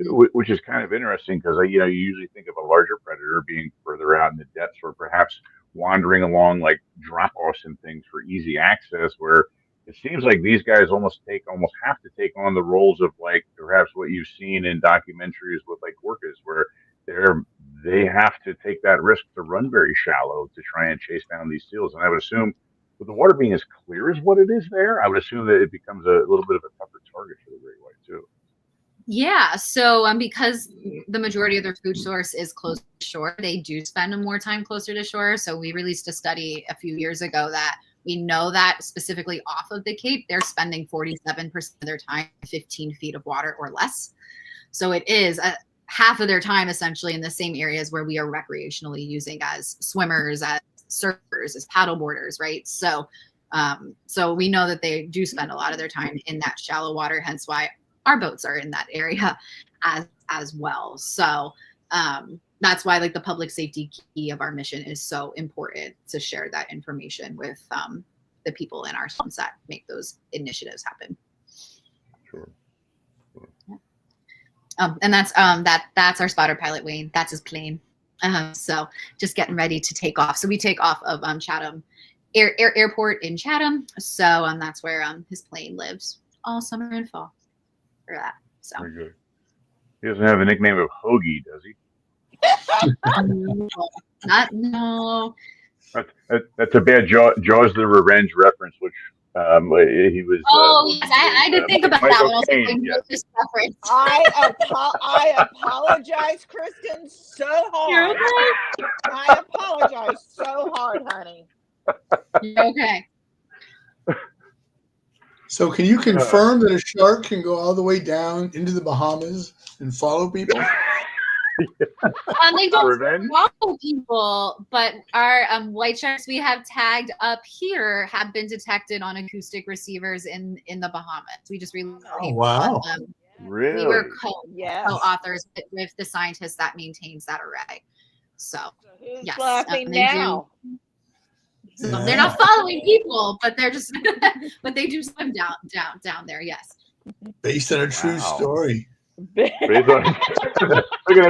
which is kind of interesting because, you usually think of a larger predator being further out in the depths or perhaps wandering along like drop-offs and things for easy access, where it seems like these guys almost have to take on the roles of like perhaps what you've seen in documentaries with like orcas, where they have to take that risk to run very shallow to try and chase down these seals. And I would assume, with the water being as clear as what it is there, I would assume that it becomes a little bit of a tougher target for the great white too. Yeah, so because the majority of their food source is close to shore, they do spend more time closer to shore. So we released a study a few years ago that we know that specifically off of the Cape, they're spending 47% of their time 15 feet of water or less. So it is half of their time essentially in the same areas where we are recreationally using as swimmers, as surfers, as paddleboarders, right? So we know that they do spend a lot of their time in that shallow water, hence why our boats are in that area as well. So that's why like the public safety key of our mission is so important, to share that information with the people in our homes that make those initiatives happen. Sure. And that's our spotter pilot, Wayne. That's his plane. So just getting ready to take off. So we take off of Chatham Airport in Chatham. So that's where his plane lives all summer and fall for that. So very good. He doesn't have a nickname of Hoagie, does he? No. That's a bad Jaws the Revenge reference, which he was. Yes, I had to think about that one. I apologize, Kristen, so hard. Okay. I apologize so hard, honey. Okay. So can you confirm that a shark can go all the way down into the Bahamas and follow people? They don't follow people, but our white sharks we have tagged up here have been detected on acoustic receivers in the Bahamas. We just released wow. Really? We were co-authors with the scientist that maintains that array. So who's laughing now? They're not following people, but they're just but they do swim down there, yes. Based on a true story. They're gonna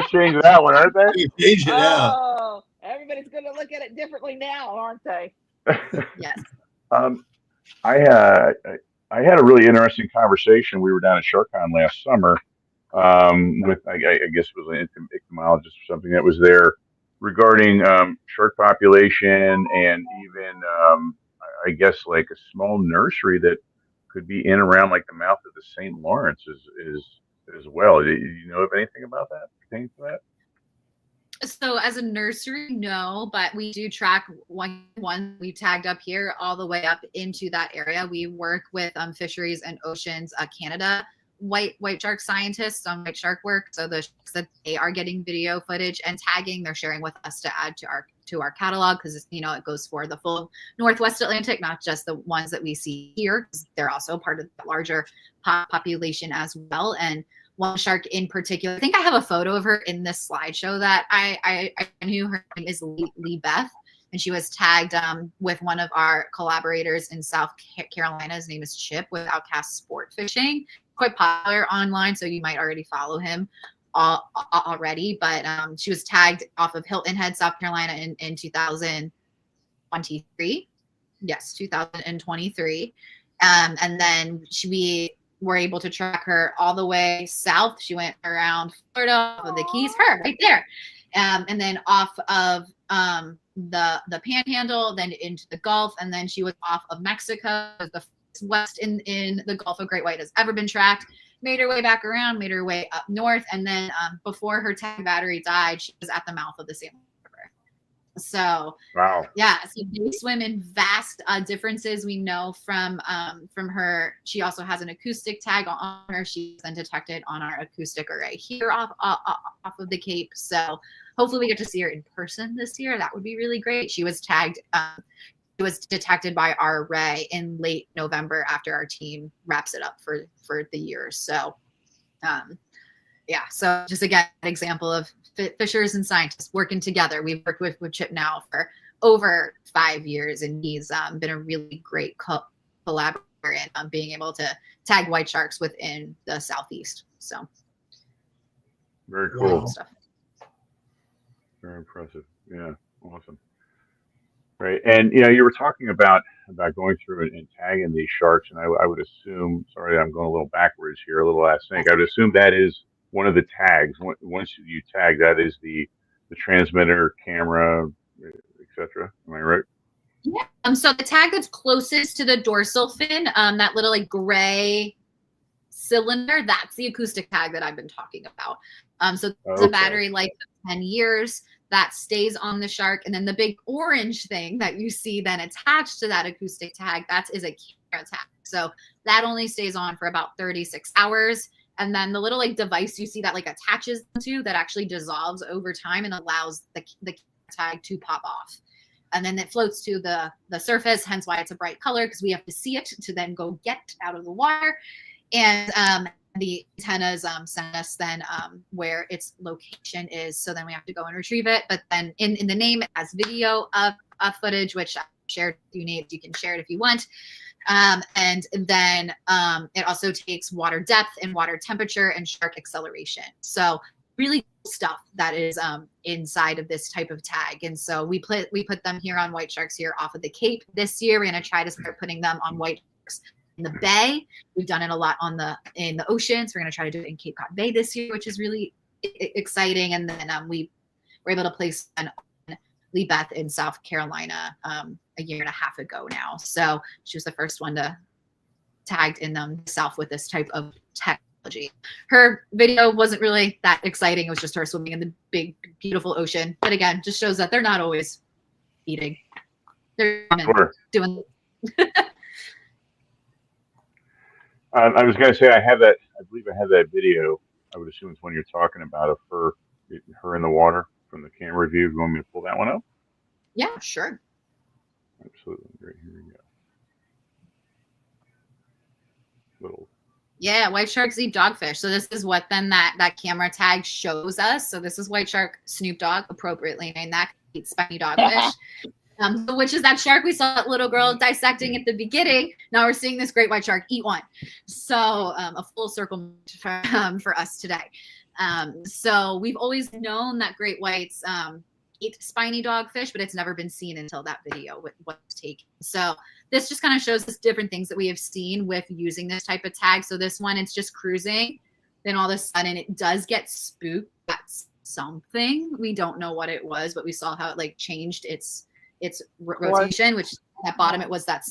change that one, aren't they? Change it now. Oh, everybody's gonna look at it differently now, aren't they? Yes. I had a really interesting conversation. We were down at SharkCon last summer with I guess it was an entomologist or something that was there regarding shark population and even I guess like a small nursery that could be in around like the mouth of the St. Lawrence as well. Do you know of anything about that pertaining to that? So as a nursery, no, but we do track one we tagged up here all the way up into that area. We work with Fisheries and Oceans Canada white shark scientists on white shark work. So the sharks that they are getting video footage and tagging, they're sharing with us to add to our catalog, because it goes for the full Northwest Atlantic, not just the ones that we see here, because they're also part of the larger population as well. And one shark in particular, I think I have a photo of her in this slideshow that I knew. Her name is Lee Beth, and she was tagged with one of our collaborators in South Carolina. His name is Chip with Outcast Sport Fishing. Quite popular online, so you might already follow him already. But she was tagged off of Hilton Head, South Carolina in 2023. Yes, 2023. And then we were able to track her all the way south. She went around Florida, off of the Keys, her right there. And then off of the Panhandle, then into the Gulf, and then she was off of Mexico, the west in the Gulf of Great White has ever been tracked. Made her way back around, made her way up north, and then before her tag battery died, she was at the mouth of the San River. So wow, yeah, so they swim in vast differences. We know from her. She also has an acoustic tag on her. She's been detected on our acoustic array here off of the Cape. So hopefully we get to see her in person this year. That would be really great. She was tagged. It was detected by our array in late November after our team wraps it up for the year. So, yeah. So just again, an example of fishers and scientists working together. We've worked with Chip now for over 5 years, and he's been a really great collaborator in being able to tag white sharks within the Southeast. So very cool. Wow. Stuff. Very impressive. Yeah, awesome. Right, and you were talking about going through and tagging these sharks, and I would assume. Sorry, I'm going a little backwards here, a little last thing. I would assume that is one of the tags. Once you tag, that is the transmitter, camera, etc. Am I right? Yeah. So the tag that's closest to the dorsal fin, that little like gray cylinder, that's the acoustic tag that I've been talking about. So it's a battery life of 10 years that stays on the shark. And then the big orange thing that you see then attached to that acoustic tag, that is a camera tag. So that only stays on for about 36 hours. And then the little like device you see that like attaches to that actually dissolves over time and allows the tag to pop off. And then it floats to the surface, hence why it's a bright color, because we have to see it to then go get out of the water. And the antennas send us then where its location is. So then we have to go and retrieve it. But then in the name, it has video of footage, which I shared with you, Nate. You can share it if you want. And then it also takes water depth and water temperature and shark acceleration. So really cool stuff that is inside of this type of tag. And so we put them here on white sharks here off of the Cape this year. We're going to try to start putting them on white sharks in the bay. We've done it a lot in the oceans. We're going to try to do it in Cape Cod Bay this year, which is really exciting. And then we were able to place one on Lee Beth in South Carolina a year and a half ago now. So she was the first one to tagged in the South with this type of technology. Her video wasn't really that exciting. It was just her swimming in the big, beautiful ocean. But again, just shows that they're not always eating. They're doing. I was going to say I believe I have that video. I would assume it's one you're talking about of her in the water from the camera view. You want me to pull that one up? Yeah, sure. Absolutely. Great. Here we go. Little. Yeah, white sharks eat dogfish. So this is what then that camera tag shows us. So this is white shark Snoop Dogg, appropriately named that, eats spiny dogfish. Which is that shark we saw that little girl dissecting at the beginning. Now we're seeing this great white shark eat one. So a full circle for us today. So we've always known that great whites eat spiny dogfish, but it's never been seen until that video with what's taken. So this just kind of shows us different things that we have seen with using this type of tag. So this one, it's just cruising. Then all of a sudden it does get spooked. That's something. We don't know what it was, but we saw how it like changed its rotation, which at bottom it was that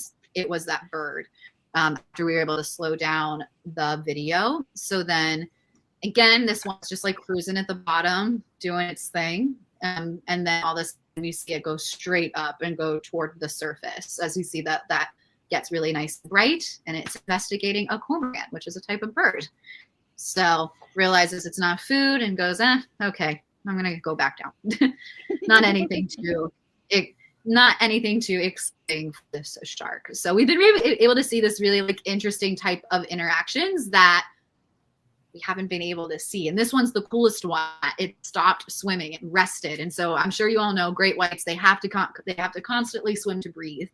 bird. After we were able to slow down the video. So then again, this one's just like cruising at the bottom, doing its thing. And then all this, we see it go straight up and go toward the surface. As you see that gets really nice and bright, and it's investigating a cormorant, which is a type of bird. So realizes it's not food and goes, okay, I'm gonna go back down. Not anything too exciting for this shark. So we've been really able to see this really like interesting type of interactions that we haven't been able to see. And this one's the coolest one. It stopped swimming, it rested. And so I'm sure you all know great whites, they have to constantly swim to breathe.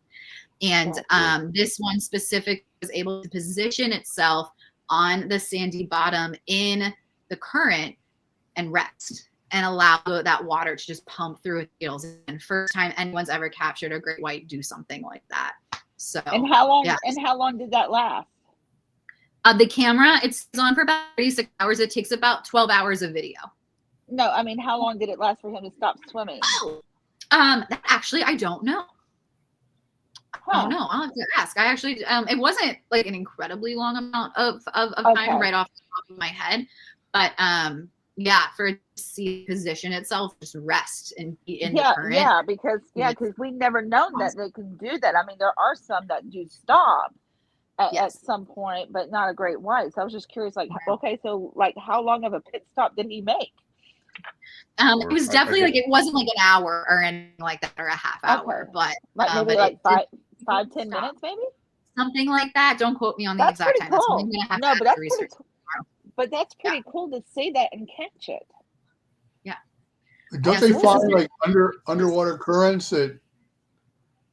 And this one specifically was able to position itself on the sandy bottom in the current and rest and allow that water to just pump through its gills. And first time anyone's ever captured a great white do something like that. So and how long did that last? The camera, it's on for about 36 hours. It takes about 12 hours of video. No, I mean, how long did it last for him to stop swimming? Actually, I don't know. Oh no, I'll have to ask. I actually, it wasn't like an incredibly long amount of time right off the top of my head, but yeah, for it to see position itself, just rest and be in the current. Because we've never known that they can do that. I mean, there are some that do stop at some point, but not a great white. So I was just curious, like, okay, so like, how long of a pit stop did he make? It was definitely like, it wasn't like an hour or anything like that, or a half hour, but like maybe like 5-10 minutes, maybe something like that. Don't quote me on the exact time. Cool. But that's pretty cool to see that and catch it. Yeah. Don't they find like underwater currents that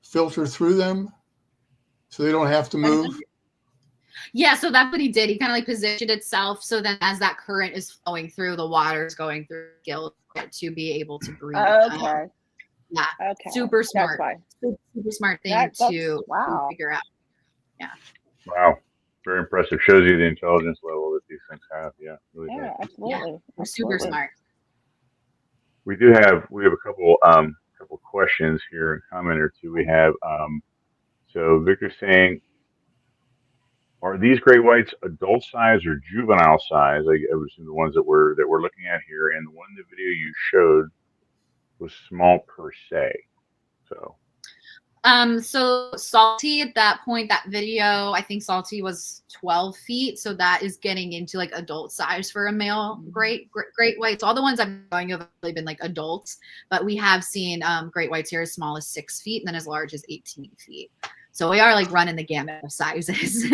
filter through them so they don't have to move? Yeah, so that's what he did. He kind of like positioned itself so then as that current is flowing through, the water is going through gills to be able to breathe. Okay. Yeah. Okay. Super smart. That's why. Super smart thing to wow. figure out. Yeah. Wow. Very impressive. Shows you the intelligence level that these things have. Yeah, really does. Absolutely. Yeah, they're super smart. We have a couple questions here, a comment or two. We have so Victor saying, are these great whites adult size or juvenile size? I would assume the ones that we're looking at here, and the one in the video you showed was small per se. So Salty at that point, that video, I think Salty was 12 feet. So that is getting into like adult size for a male great whites. All the ones I'm showing you have really been like adults, but we have seen great whites here as small as 6 feet and then as large as 18 feet. So we are like running the gamut of sizes.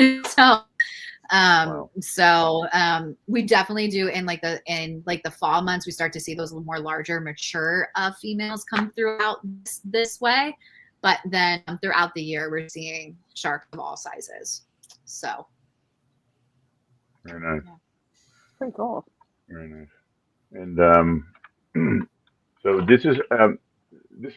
We definitely do in the fall months, we start to see those more larger, mature females come throughout this way. But then throughout the year, we're seeing sharks of all sizes. So very nice. Yeah. Pretty cool. Very nice. And so this is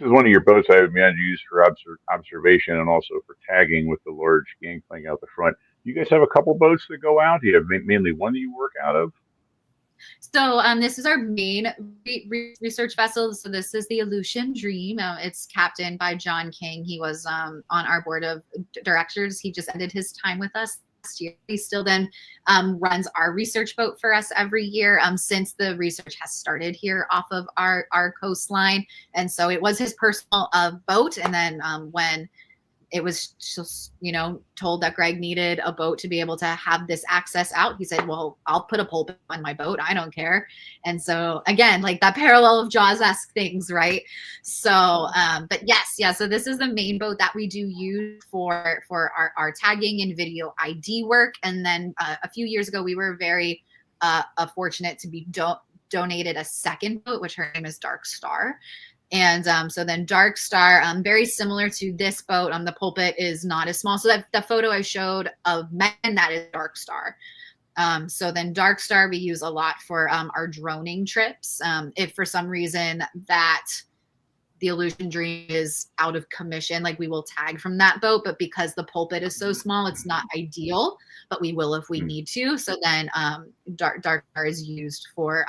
one of your boats I would imagine you use for observation and also for tagging with the large gangplank out the front. You guys have a couple boats that go out? Do you have mainly one that you work out of? So this is our main research vessel. So this is the Aleutian Dream. It's captained by John King. He was on our board of directors. He just ended his time with us last year. He still then runs our research boat for us every year since the research has started here off of our coastline. And so it was his personal boat. And then when it was just, told that Greg needed a boat to be able to have this access out, he said, well, I'll put a pulpit on my boat. I don't care. And so again, like that parallel of Jaws-esque things, right? So, but yes, yeah. So this is the main boat that we do use for our tagging and video ID work. And then a few years ago, we were very fortunate to be donated a second boat, which her name is Dark Star. And so then Dark Star, very similar to this boat, the pulpit is not as small. So that the photo I showed of Megan, that is Dark Star. So then Dark Star we use a lot for our droning trips. If for some reason that the Aleutian Dream is out of commission, like we will tag from that boat, but because the pulpit is so small, it's not ideal, but we will if we need to. So then Dark Star is used for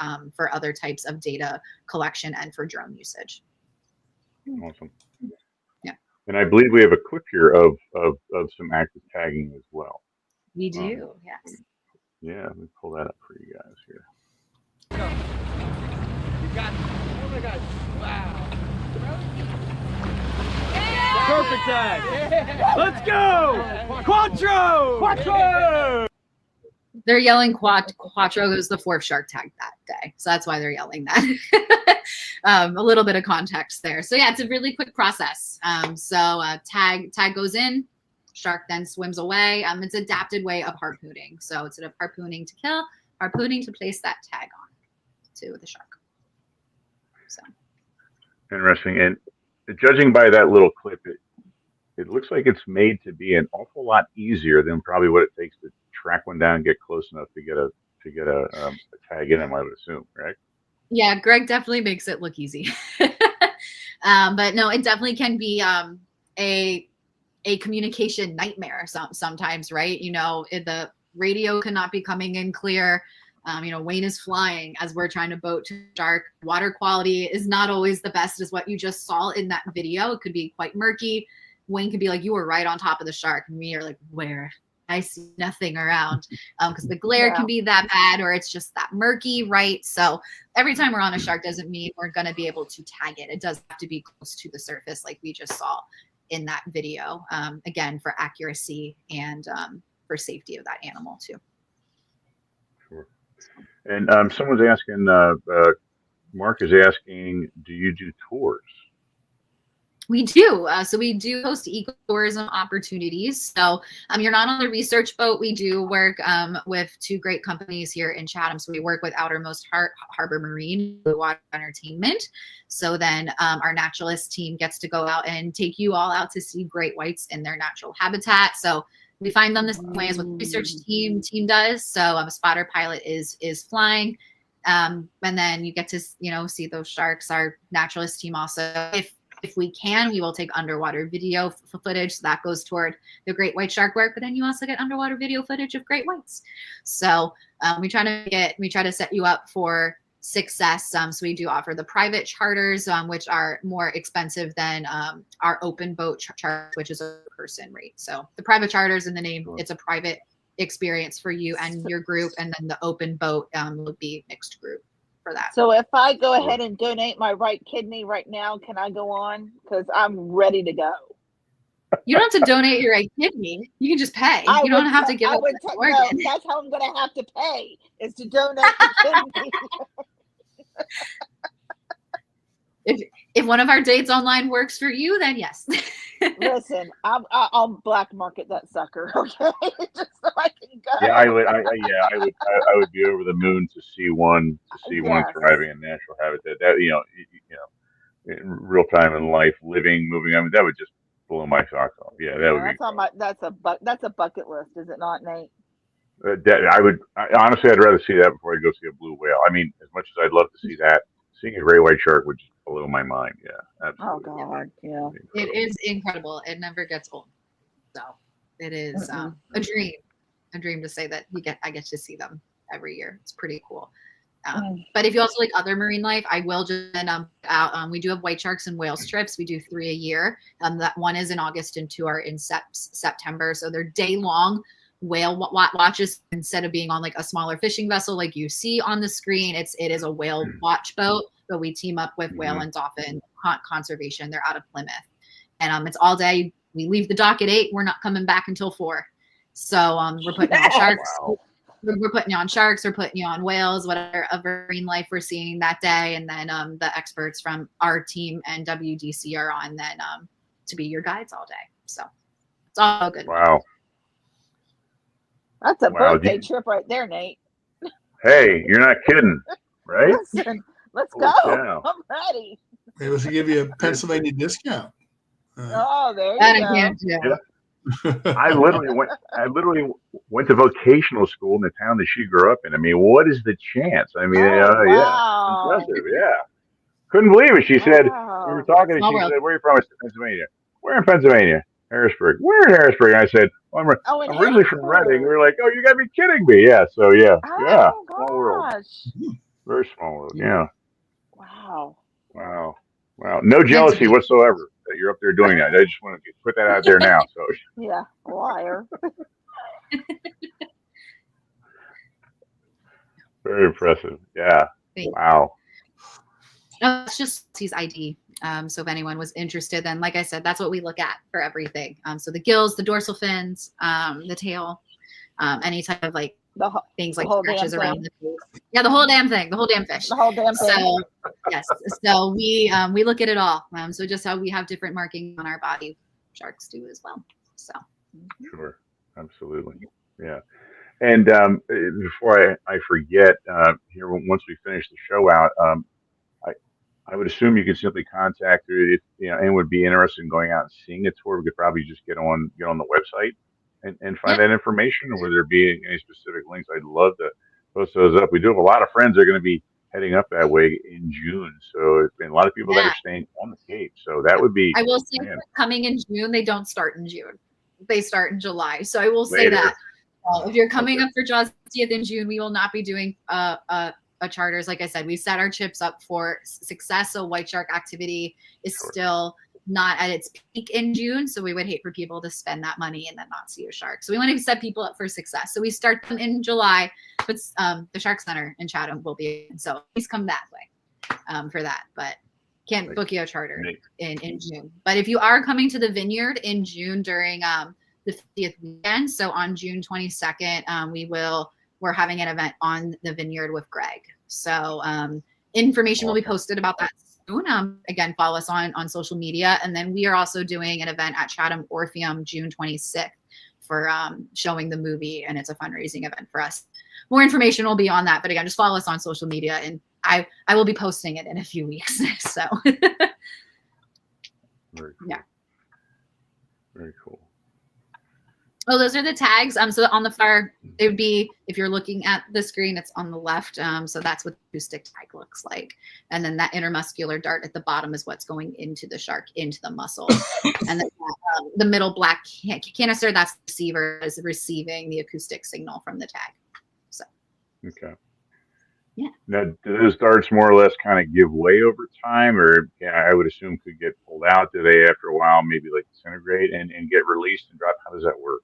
other types of data collection and for drone usage. Awesome. Yeah. And I believe we have a clip here of some active tagging as well. We do, yes. Yeah, let me pull that up for you guys here. You got, oh my God, wow. Perfect tag. Let's go. Quattro. They're yelling Quattro is the fourth shark tag that day. So that's why they're yelling that. A little bit of context there. So yeah, it's a really quick process. Tag goes in, shark then swims away. It's an adapted way of harpooning. So instead of harpooning to kill, harpooning to place that tag on to the shark. So interesting. And judging by that little clip, it looks like it's made to be an awful lot easier than probably what it takes to track one down and get close enough to get a tag in them, I would assume, right? Yeah, Greg definitely makes it look easy. But no, it definitely can be a communication nightmare sometimes, right? The radio cannot be coming in clear. Wayne is flying as we're trying to boat to shark. Water quality is not always the best as what you just saw in that video. It could be quite murky. Wayne could be like, you were right on top of the shark. And we are like, where? I see nothing around, because the glare can be that bad or it's just that murky, right? So every time we're on a shark doesn't mean we're going to be able to tag it. It does have to be close to the surface like we just saw in that video, again, for accuracy and for safety of that animal too. Sure. And someone's asking, Mark is asking, do you do tours? We do. So we do host ecotourism opportunities. So you're not on the research boat. We do work with 2 great companies here in Chatham. So we work with Outermost Harbor Marine, Blue Water Entertainment. So then our naturalist team gets to go out and take you all out to see great whites in their natural habitat. So we find them the same way as what the research team does. So a spotter pilot is flying. And then you get to, see those sharks. Our naturalist team also, if we can, we will take underwater video footage. So that goes toward the great white shark work, but then you also get underwater video footage of great whites. So we try to set you up for success. So we do offer the private charters, which are more expensive than our open boat charter, which is a person rate. So the private charters in the name, it's a private experience for you and your group, and then the open boat would be mixed group for that. So if I go ahead and donate my right kidney right now, can I go on? Because I'm ready to go. You don't have to donate your right kidney. You can just pay. You don't have to give up the organ. No, that's how I'm going to have to pay, is to donate the kidney. If one of our dates online works for you, then yes. Listen, I'll black market that sucker, okay? Just so I can go. Yeah, I would be over the moon to see one thriving in natural habitat. That in real time in life, living, moving. I mean, that would just blow my socks off. Yeah, that would be. That's a bucket list, is it not, Nate? Honestly, I'd rather see that before I go see a blue whale. I mean, as much as I'd love to see that, seeing a great white shark would just blow my mind. Yeah, absolutely. Oh God, yeah. It is incredible. It never gets old. So it is a dream to say that I get to see them every year. It's pretty cool. But if you also like other marine life, I will just out. We do have white sharks and whale trips. We do 3 a year. That one is in August and 2 are in September. So they're day long whale watches instead of being on like a smaller fishing vessel like you see on the screen. It is a whale watch boat, but we team up with whale and dolphin conservation. They're out of Plymouth, and it's all day. We leave the dock at 8. We're not coming back until 4. So we're putting on sharks. Wow. We're putting you on sharks. We're putting you on whales, whatever of marine life we're seeing that day, and then the experts from our team and WDC are on then to be your guides all day. So it's all good. Wow. That's a birthday trip right there, Nate. Hey, you're not kidding, right? Listen, let's go. Cow. I'm ready. Maybe we should give you a Pennsylvania discount. Oh, there you go. Yeah. I literally went to vocational school in the town that she grew up in. I mean, what is the chance? I mean, wow. Yeah, impressive. Yeah, couldn't believe it. She said, we were talking, and she said, "Where are you from?" I said, "Pennsylvania." "We're in Pennsylvania." "Harrisburg." "We're in Harrisburg." And I said, "Well, I'm originally from Reading." We were like, "Oh, you got to be kidding me!" Yeah. So yeah, small world. Very small world. Yeah. Wow. No jealousy whatsoever that you're up there doing that. I just want to put that out there now. So yeah, liar. Very impressive. Yeah. Wow. It's just his ID. So if anyone was interested, then like I said, that's what we look at for everything. So the gills, the dorsal fins, the tail, any type of like things like scratches around the face. Yeah, the whole damn thing, the whole damn fish. The whole damn thing. So yes, so we look at it all. So just how we have different markings on our body, sharks do as well. So sure, absolutely, yeah. And before I forget, here once we finish the show out, I would assume you could simply contact her if anyone would be interested in going out and seeing a tour. We could probably just get on the website and find that information. Or would there be any specific links? I'd love to post those up. We do have a lot of friends that are going to be heading up that way in June. So and a lot of people that are staying on the Cape. So that would be. I will say coming in June, they don't start in June. They start in July. So I will say that if you're coming up for Jaws 50th in June, we will not be doing charters. Like I said, we set our chips up for success. So white shark activity is still not at its peak in June. So we would hate for people to spend that money and then not see a shark. So we want to set people up for success. So we start them in July, but the Shark Center in Chatham will be in. So please come that way for that. But can't book you a charter in June. But if you are coming to the Vineyard in June during the 50th weekend, so on June 22nd, we're having an event on the Vineyard with Greg. So information will be posted about that Again, follow us on social media. And then we are also doing an event at Chatham Orpheum June 26th for showing the movie, and it's a fundraising event for us. More information will be on that, but again, just follow us on social media, and I will be posting it in a few weeks. So Very cool. Yeah. Very cool. Oh, those are the tags. So on the far, it would be, if you're looking at the screen, it's on the left. So that's what the acoustic tag looks like. And then that intermuscular dart at the bottom is what's going into the shark, into the muscle. And then the middle black canister, that's the receiver, is receiving the acoustic signal from the tag. So. Okay. Yeah. Now, do those darts more or less kind of give way over time, or I would assume could get pulled out? Do they, after a while, maybe like disintegrate and get released and drop? How does that work?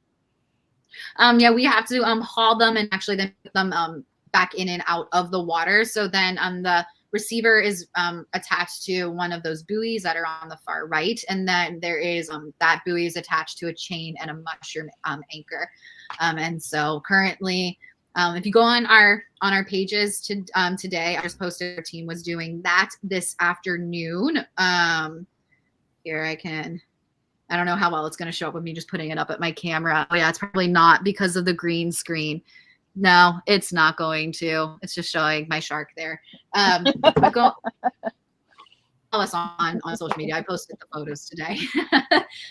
Yeah, we have to haul them and actually then put them back in and out of the water. So then the receiver is attached to one of those buoys that are on the far right, and then there is that buoy is attached to a chain and a mushroom anchor. And so currently, if you go on our pages today, I just posted our team was doing that this afternoon. Here I don't know how well it's going to show up with me just putting it up at my camera. Oh yeah, it's probably not because of the green screen. No, it's not going to. It's just showing my shark there. But go follow us on social media. I posted the photos today.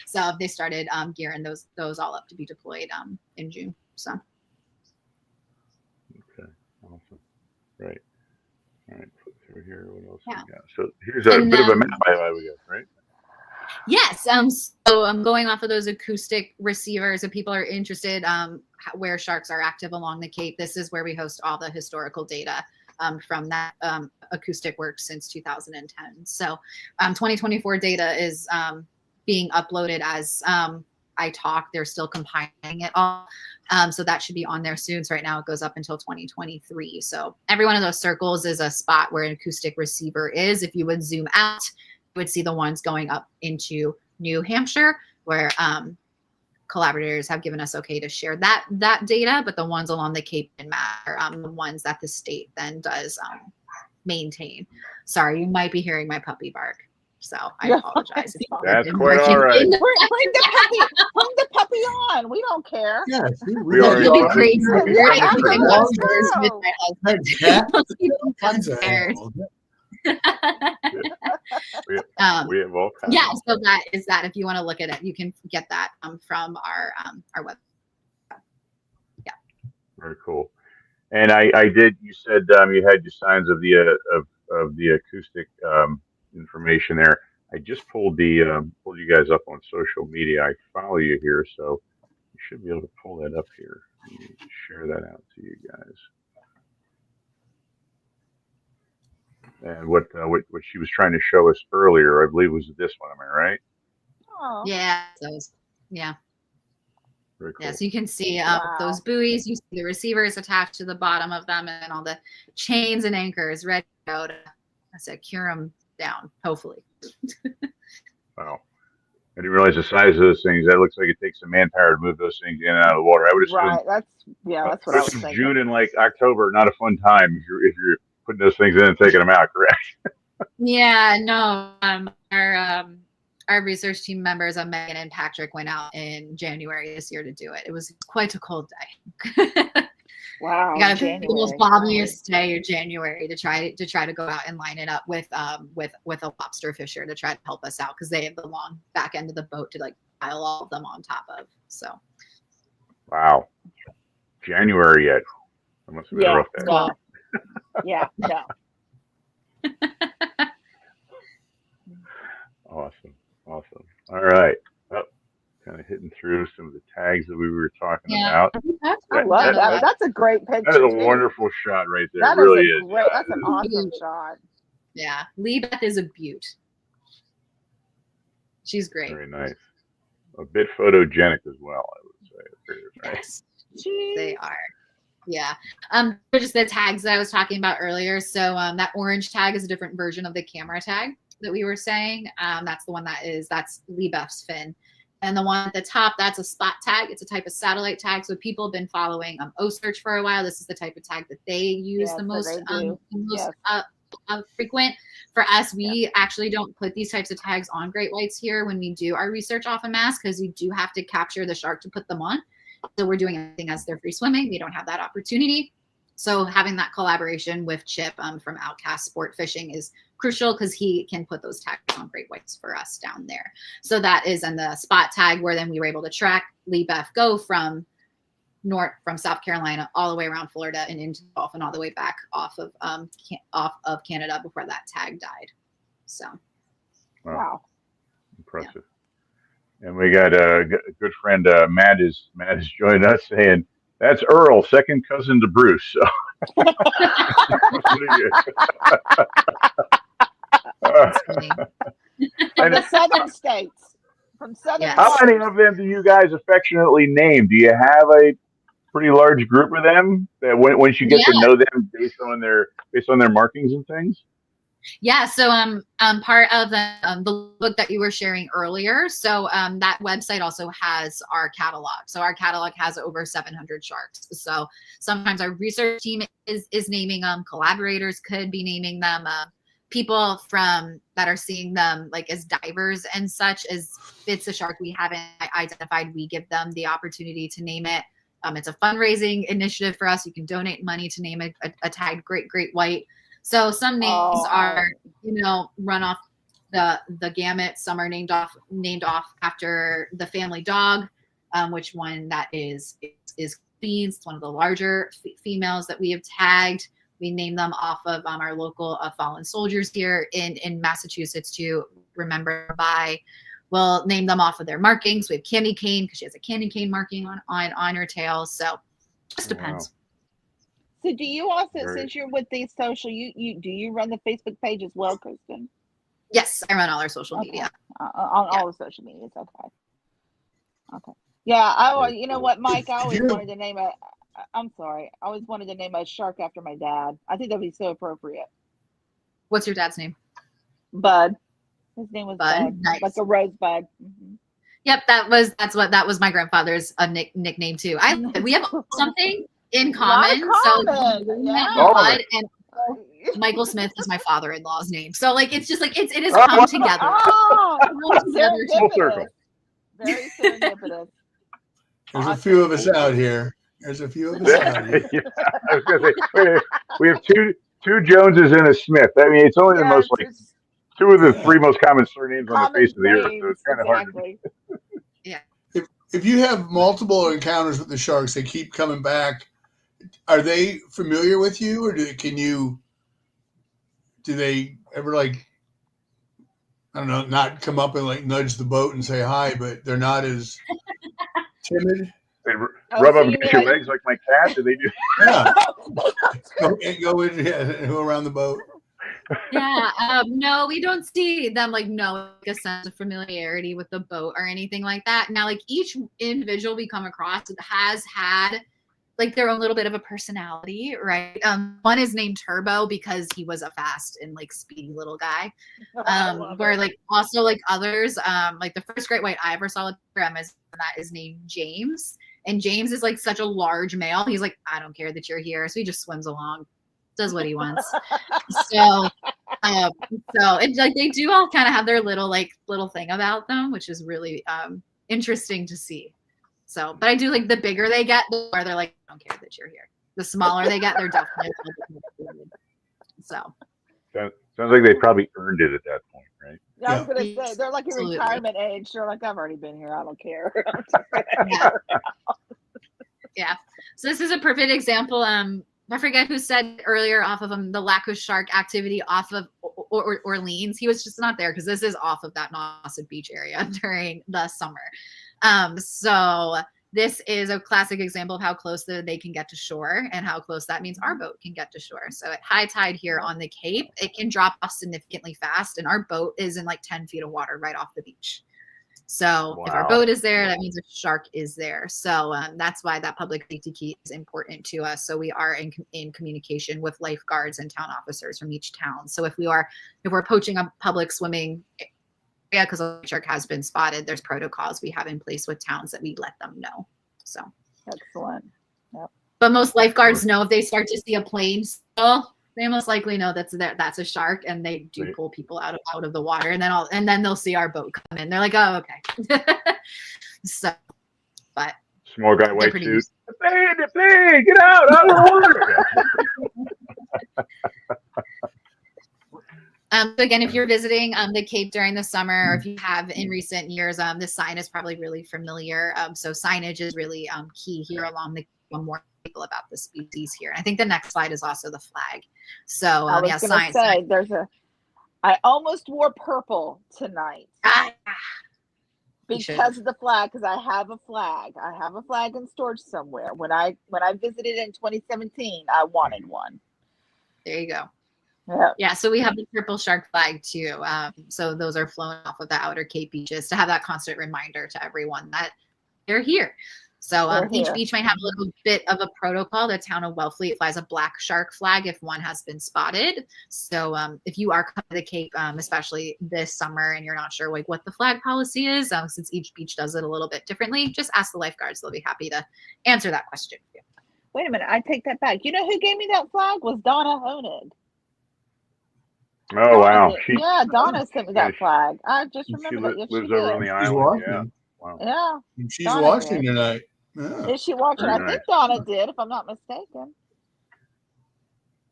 So they started gearing those all up to be deployed in June. So. Okay, awesome. Right. All right, put through here. What else Yeah. we got? So here's a bit of a map we got, right? Yes. So I'm going off of those acoustic receivers. If people are interested, where sharks are active along the Cape, this is where we host all the historical data from that acoustic work since 2010. So 2024 data is being uploaded as I talk. They're still compiling it all. So that should be on there soon. So right now it goes up until 2023. So every one of those circles is a spot where an acoustic receiver is. If you would zoom out, would see the ones going up into New Hampshire, where collaborators have given us okay to share that data, but the ones along the Cape and matter, the ones that the state then does maintain. Sorry, you might be hearing my puppy bark, so I apologize. That's quite all right. Bring the puppy on. We don't care. Yeah, We are You'll be crazy. Yeah, we have all kinds. Yeah, so that is that. If you want to look at it, you can get that from our website. Yeah. Very cool. And I did. You said you had your signs of the acoustic information there. I just pulled you guys up on social media. I follow you here, so you should be able to pull that up here. Let me share that out to you guys. And what she was trying to show us earlier, I believe, was this one. Am I right? Oh. Yeah. Yeah. Very cool. Yeah, so you can see those buoys. You see the receivers attached to the bottom of them, and all the chains and anchors ready to go to secure them down, hopefully. Wow. I didn't realize the size of those things. That looks like it takes some manpower to move those things in and out of the water. I would assume. Right. That's what I was thinking. June and like October, not a fun time if you're putting those things in and taking them out, correct? Yeah, no. Our research team members, Megan and Patrick, went out in January this year to do it. It was quite a cold day. Wow. You got to pick the most foggiest day of January to try to go out and line it up with a lobster fisher to try to help us out, because they have the long back end of the boat to like pile all of them on top of. So. Wow. January yet? That must have been a rough day. Well, yeah. No. Awesome. All right. Oh, kind of hitting through some of the tags that we were talking about. I love that. That's a great picture. That is a wonderful shot right there. That it really is. Great, that's an awesome shot. Yeah. Lee Beth is a beaut. She's great. Very nice. A bit photogenic as well, I would say. Yes. They are. Yeah. Just the tags that I was talking about earlier. So that orange tag is a different version of the camera tag that we were saying. That's the one that's Lee Beth's fin. And the one at the top, that's a spot tag. It's a type of satellite tag. So people have been following OSearch for a while. This is the type of tag that they use the most frequent. For us, we actually don't put these types of tags on great whites here when we do our research off a mass, because you do have to capture the shark to put them on. So we're doing everything as they're free swimming. We don't have that opportunity. So having that collaboration with Chip from ALK Sport Fishing is crucial, because he can put those tags on great whites for us down there. So that is on the spot tag, where then we were able to track Lee Beth go from South Carolina all the way around Florida and into the Gulf and all the way back off of Canada before that tag died. So Wow. Impressive. Yeah. And we got a good friend, Matt has joined us saying, that's Earl, second cousin to Bruce. So. From the southern states. From southern Yes. How many of them do you guys affectionately name? Do you have a pretty large group of them that once you get to know them based on their markings and things? Yeah, so part of the book that you were sharing earlier. So that website also has our catalog. So our catalog has over 700 sharks. So sometimes our research team is naming them. Collaborators could be naming them. People that are seeing them like as divers and such, as it's a shark we haven't identified, we give them the opportunity to name it. It's a fundraising initiative for us. You can donate money to name a tagged great white. So some names are, run off the gamut. Some are named off after the family dog, which one that is Beans. It's one of the larger females that we have tagged. We name them off of our local fallen soldiers here in Massachusetts to remember by. We'll name them off of their markings. We have Candy Cane because she has a candy cane marking on her tail. So just depends. Wow. So do you also, since you're with these social, do you run the Facebook page as well, Kristen? Yes, I run all our social media. All the social medias. Okay. Yeah. You know what, Mike? I always wanted to name I'm sorry. I always wanted to name a shark after my dad. I think that'd be so appropriate. What's your dad's name? Bud. His name was Bud. Nice. Like a rosebud. Mm-hmm. Yep, that was my grandfather's nickname too. We have something in common. Bud and Michael Smith is my father-in-law's name. So like it's just like it is come together. Full circle. Very serendipitous. There's a few of us out here. Yeah, I was gonna say we have two Joneses and a Smith. I mean, it's only the most like two of the three most common surnames on the face of the earth. So it's kind of hard to. Yeah. If you have multiple encounters with the sharks, they keep coming back. Are they familiar with you, or do they ever like, I don't know, not come up and like nudge the boat and say hi, but they're not as timid? They rub up against your legs like my cat. Do they do? Yeah. Go around the boat. Yeah. No, we don't see them like a sense of familiarity with the boat or anything like that. Now, like each individual we come across has had like their own little bit of a personality, right? One is named Turbo because he was a fast and like speedy little guy. Where like also like others, like the first great white I ever saw with him is named James. And James is like such a large male. He's like, I don't care that you're here. So he just swims along, does what he wants. So it's like they do all kind of have their little thing about them, which is really interesting to see. So, but I do like the bigger they get, the more they're like, I don't care that you're here. The smaller they get, they're definitely. So. Sounds like they probably earned it at that point, right? Yeah, I was going to say, they're like in retirement age. They're like, I've already been here. I don't care. Yeah. So this is a perfect example. I forget who said earlier off of the Lacus Shark activity off of Orleans. He was just not there because this is off of that Nauset Beach area during the summer. So this is a classic example of how close they can get to shore and how close that means our boat can get to shore. So at high tide here on the Cape, it can drop off significantly fast. And our boat is in like 10 feet of water right off the beach. So if our boat is there, that means a shark is there. So that's why that public safety key is important to us. So we are in communication with lifeguards and town officers from each town. So if we're poaching a public swimming area because a shark has been spotted, there's protocols we have in place with towns that we let them know. So excellent. Yep. But most lifeguards know if they start to see a plane still, they most likely know that's a shark, and they do Right. pull people out of the water, and then they'll see our boat come in. They're like, oh, okay. So, but Small guy, they're white pretty suit. used. The plane, get out of the water. So again, if you're visiting the Cape during the summer, or if you have in recent years, this sign is probably really familiar. So signage is really key here along the Cape. More people about the species here. And I think the next slide is also the flag. So I was going to say, I almost wore purple tonight because of the flag, because I have a flag. I have a flag in storage somewhere. When I visited in 2017, I wanted one. There you go. Yeah. Yeah, so we have the purple shark flag too. So those are flown off of the outer Cape beaches to have that constant reminder to everyone that they're here. So each beach might have a little bit of a protocol. The town of Wellfleet flies a black shark flag if one has been spotted. So if you are coming to the Cape, especially this summer, and you're not sure like what the flag policy is, since each beach does it a little bit differently, just ask the lifeguards. They'll be happy to answer that question. Wait a minute, I take that back. You know who gave me that flag? Was Donna Honig. Oh, wow. Donna sent me that flag. I just remember that. Yes, lives she over did. on the She's island. watching. Wow. Yeah. She's Donna watching did. tonight. Yeah. Is she watching? Very I think nice. Donna did, if I'm not mistaken.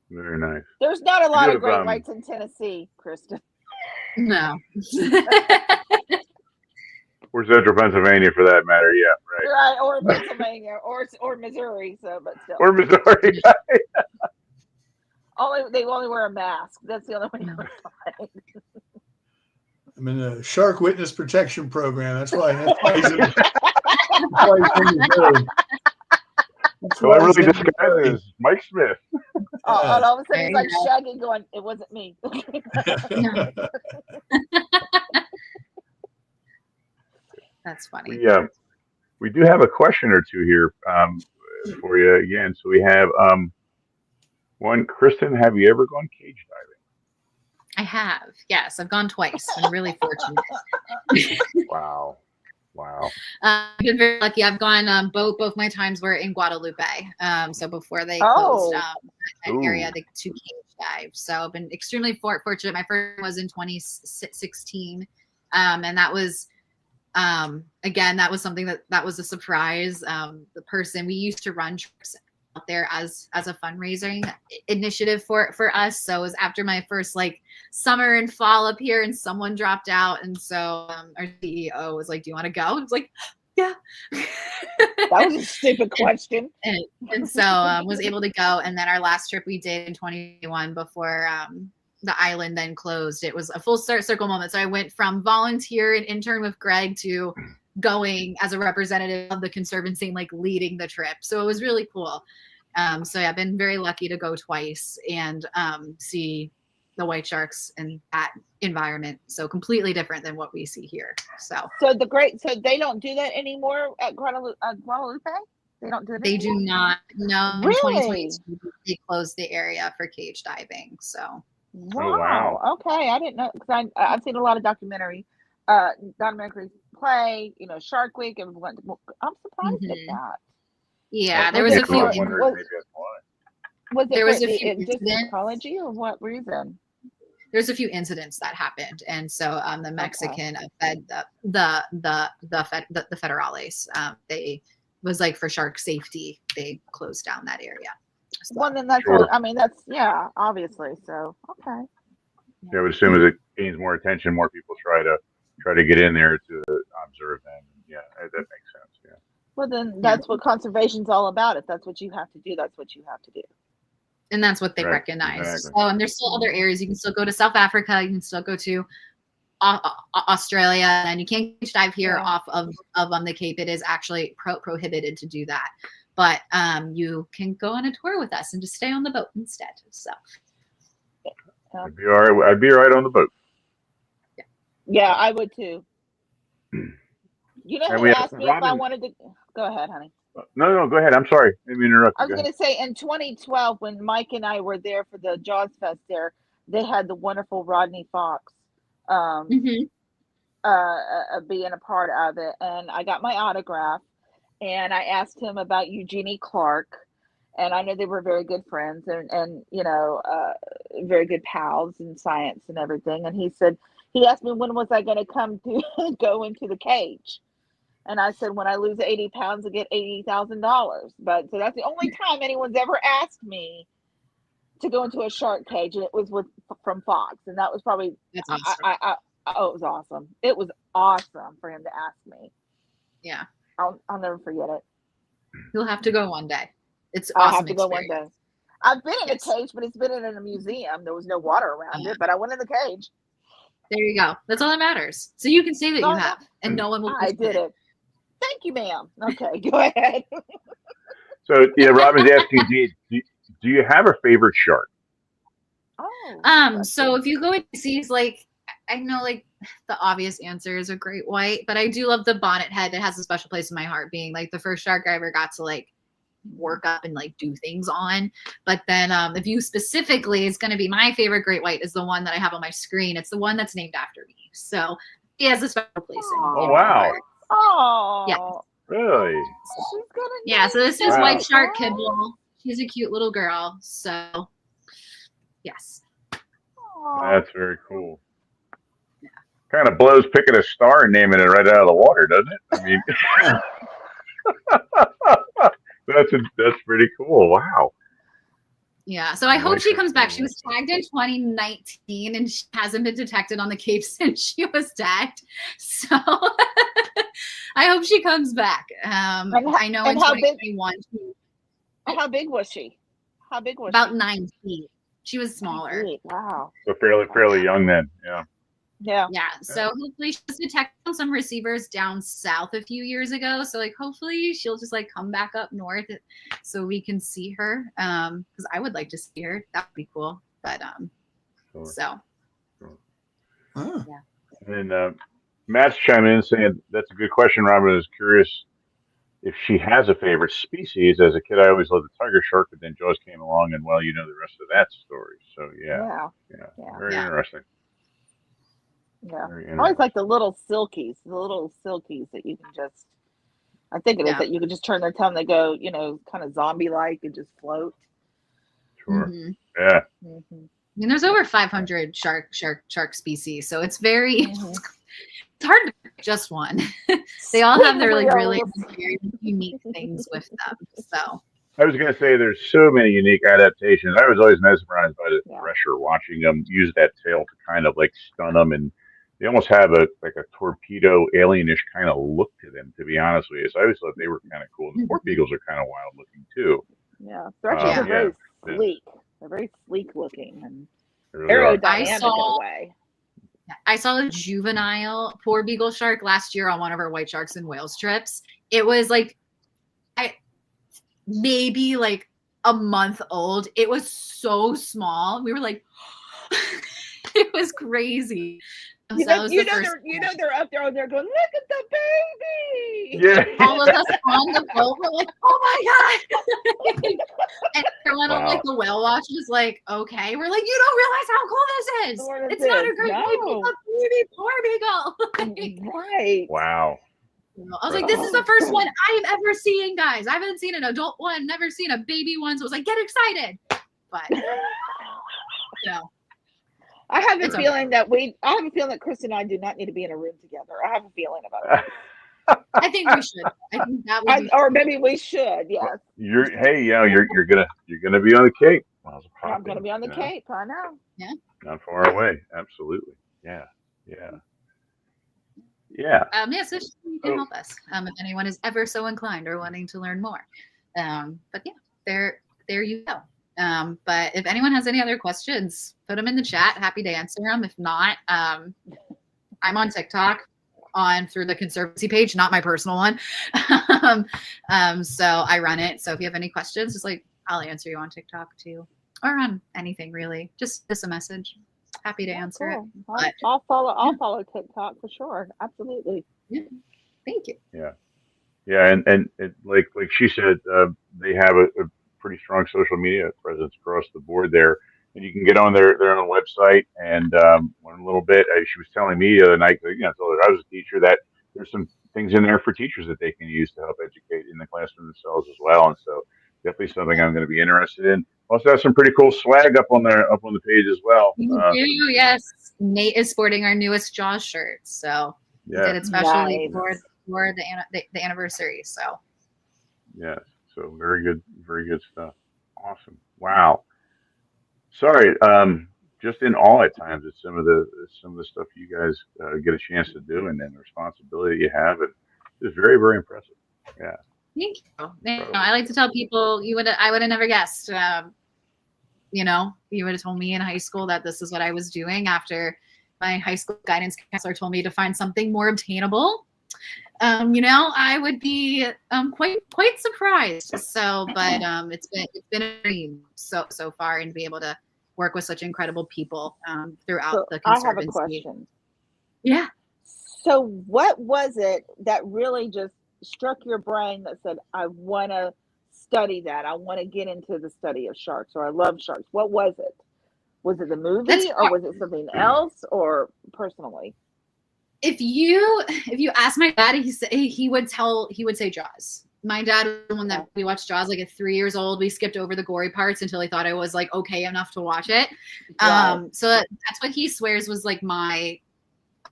Very nice. There's not a lot of great have, whites in Tennessee, Kristen. No. Or Central Pennsylvania, for that matter. Yeah, right. Right, or Pennsylvania, or Missouri. So, but still, Or Missouri. they only wear a mask. That's the only way you're fine. I'm in the Shark Witness Protection Program. That's why he's in Missouri. So I really disguised as Mike Smith. And all of a sudden, he's like Shaggy going, "It wasn't me." That's funny. We do have a question or two here for you again. So we have one. Kristen, have you ever gone cage diving? I have. Yes, I've gone twice. I'm really fortunate. Wow. I've been very lucky. I've gone both my times were in Guadalupe. So before they closed that area to cage dive. So I've been extremely fortunate. My first was in 2016. And that was again, that was something that was a surprise. The person we used to run trips out there as a fundraising initiative for us. So it was after my first like summer and fall up here, and someone dropped out, and so our CEO was like, "Do you want to go?" I was like, "Yeah." That was a stupid question. And so was able to go. And then our last trip we did in 2021 before the island then closed. It was a full circle moment. So I went from volunteer and intern with Greg to going as a representative of the Conservancy and like leading the trip. So it was really cool. So yeah, I've been very lucky to go twice and see the white sharks in that environment. So completely different than what we see here. So they don't do that anymore at Guadalupe? They don't do it They do not. No, really? In 2022, they closed the area for cage diving. So wow. Okay, I didn't know, because I've seen a lot of documentary play, Shark Week, and I'm surprised at that. Yeah, there was a few. Was there was a it few just ecology, or what reason? There's a few incidents that happened, and so the Mexican the federales, they was like for shark safety, they closed down that area. So, well, then that's obviously. So okay. Yeah, I would assume as it gains more attention, more people try to get in there to observe them. Yeah, that makes sense. Yeah. Well, then that's what conservation's all about. If that's what you have to do, that's what you have to do. And that's what they recognize. Exactly. So, and there's still other areas. You can still go to South Africa. You can still go to Australia, and you can't dive here off of on the Cape. It is actually prohibited to do that. But you can go on a tour with us and just stay on the boat instead. So I'd be all right. I'd be all right on the boat. Yeah, I would too. You know who asked me if I wanted to go ahead, honey? No, go ahead. I'm sorry. I didn't mean to interrupt you. I was going to say, in 2012, when Mike and I were there for the Jaws Fest there, they had the wonderful Rodney Fox being a part of it. And I got my autograph, and I asked him about Eugenie Clark. and I know they were very good friends and very good pals in science and everything. And he asked me when was I going to come to go into the cage, and I said when I lose 80 pounds, I get $80,000. But so that's the only time anyone's ever asked me to go into a shark cage, and it was from Fox, and that was probably That's awesome. oh, it was awesome. It was awesome for him to ask me. Yeah, I'll never forget it. you'll have to go one day. It's I'll awesome. have to go one day. I've been in a cage, but it's been in a museum. There was no water around it, but I went in the cage. There you go. That's all that matters. So you can say that you have, and no one will. I did it. Thank you, ma'am. Okay, go ahead. So yeah, Robin's asking, do you have a favorite shark? Oh. So if you go into seas, like I know, like the obvious answer is a great white, but I do love the bonnet head. That has a special place in my heart, being like the first shark I ever got to like work up and like do things on. But then if you specifically, it's going to be my favorite great white is the one that I have on my screen. It's the one that's named after me. So he has a special place in Oh, wow. Oh. Yeah. Really? Yeah, so this is Wow. White Shark Kibble. She's a cute little girl. So yes. That's very cool. Yeah. Kind of blows picking a star and naming it right out of the water, doesn't it? I mean, that's pretty cool. Wow. Yeah, so I hope she comes back. She was tagged in 2019 and she hasn't been detected on the Cape since she was tagged. So I hope she comes back. I know in 2021. How big was she? How big was about she? 9 feet. She was smaller. Wow. So fairly young then. Yeah. Yeah. Yeah. So hopefully she was detected on some receivers down south a few years ago. So like hopefully she'll just like come back up north so we can see her. Because I would like to see her. That would be cool. But Sure. so Oh. yeah. And then Matt's chiming in saying that's a good question. Robin is curious if she has a favorite species. As a kid, I always loved the tiger shark, but then Jaws came along, and well, you know the rest of that story. So yeah. Very interesting. Yeah. I always like the little silkies that you can just, I think it is that you can just turn their tail and they go, kind of zombie-like and just float. Sure. Mm-hmm. Yeah. Mm-hmm. I mean, there's over 500 shark species, so it's very it's hard to pick just one. They all have their like really very unique things with them. So I was going to say there's so many unique adaptations. I was always mesmerized by the pressure watching them use that tail to kind of like stun them, and they almost have a torpedo alienish kind of look to them. To be honest with you, so I always thought they were kind of cool. And the port beagles are kind of wild looking too. Yeah, they're actually very sleek. They're very sleek looking and really aerodynamic in a way. I saw a juvenile poor beagle shark last year on one of our White Sharks and Whales trips. It was like maybe like a month old. It was so small. We were like, it was crazy. They're up there and they're going, look at the baby. Yeah. All of us on the boat were like, oh my God. And everyone on like the whale watch was like, okay. We're like, you don't realize how cool this is. It's not a great baby, it's a baby poor beagle. Right. Wow. I was like, this is the first one I've ever seen, guys. I haven't seen an adult one, never seen a baby one. So I was like, get excited. But I have a feeling that Chris and I do not need to be in a room together. I have a feeling about it. I think we should. I think that would be or maybe we should. Yes. You're gonna be on the Cape. I'm gonna be on the Cape. I know. Yeah. Not far away. Absolutely. Yeah. So you can help us if anyone is ever so inclined or wanting to learn more. But yeah, there you go. But if anyone has any other questions, put them in the chat. Happy to answer them. If not, I'm on TikTok through the Conservancy page, not my personal one. So I run it. So if you have any questions, just like I'll answer you on TikTok too, or on anything really. Just a message. Happy to answer it. I'll follow TikTok for sure. Absolutely. Yeah. Thank you. Yeah, and like she said, they have a pretty strong social media presence across the board there, and you can get on their own website and learn a little bit. She was telling me the other night, I was a teacher, that there's some things in there for teachers that they can use to help educate in the classroom themselves as well. And so definitely something I'm going to be interested in. Also have some pretty cool swag up on the page as well. You do, yes. Nate is sporting our newest Jaws shirt, so we did it specially Nice. for the anniversary. So yes, so very good stuff. Awesome. Wow. Sorry, just in awe at times at some of the stuff you guys get a chance to do, and then the responsibility you have, and it's very impressive. Yeah. thank you. I like to tell people I would have never guessed. You know, you would have told me in high school that this is what I was doing after my high school guidance counselor told me to find something more obtainable. You know, I would be quite surprised. So, but it's been a dream so far, and to be able to work with such incredible people throughout the Conservancy. I have a question. Yeah. So what was it that really just struck your brain that said, I want to study that. I want to get into the study of sharks, or I love sharks. What was it? Was it the movie, or was it something else, or personally? If you ask my dad, he would say Jaws. My dad was the one that we watched Jaws like at 3 years old. We skipped over the gory parts until he thought I was like okay enough to watch it. So that's what he swears was like my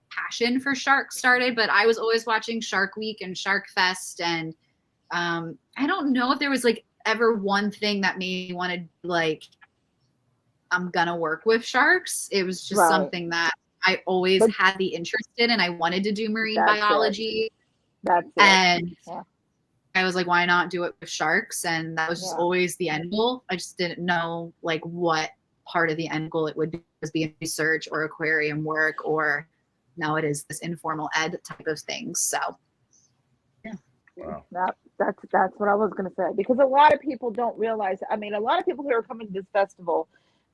passion for sharks started. But I was always watching Shark Week and Shark Fest, and I don't know if there was like ever one thing that made me want to like, I'm gonna work with sharks. It was just something that I always had the interest in, and I wanted to do marine biology. That's it. And I was like, why not do it with sharks? And that was just always the end goal. I just didn't know like what part of the end goal it would be in research or aquarium work, or now it is this informal ed type of things. So yeah. Wow. That's what I was going to say, because a lot of people don't realize. I mean, a lot of people who are coming to this festival,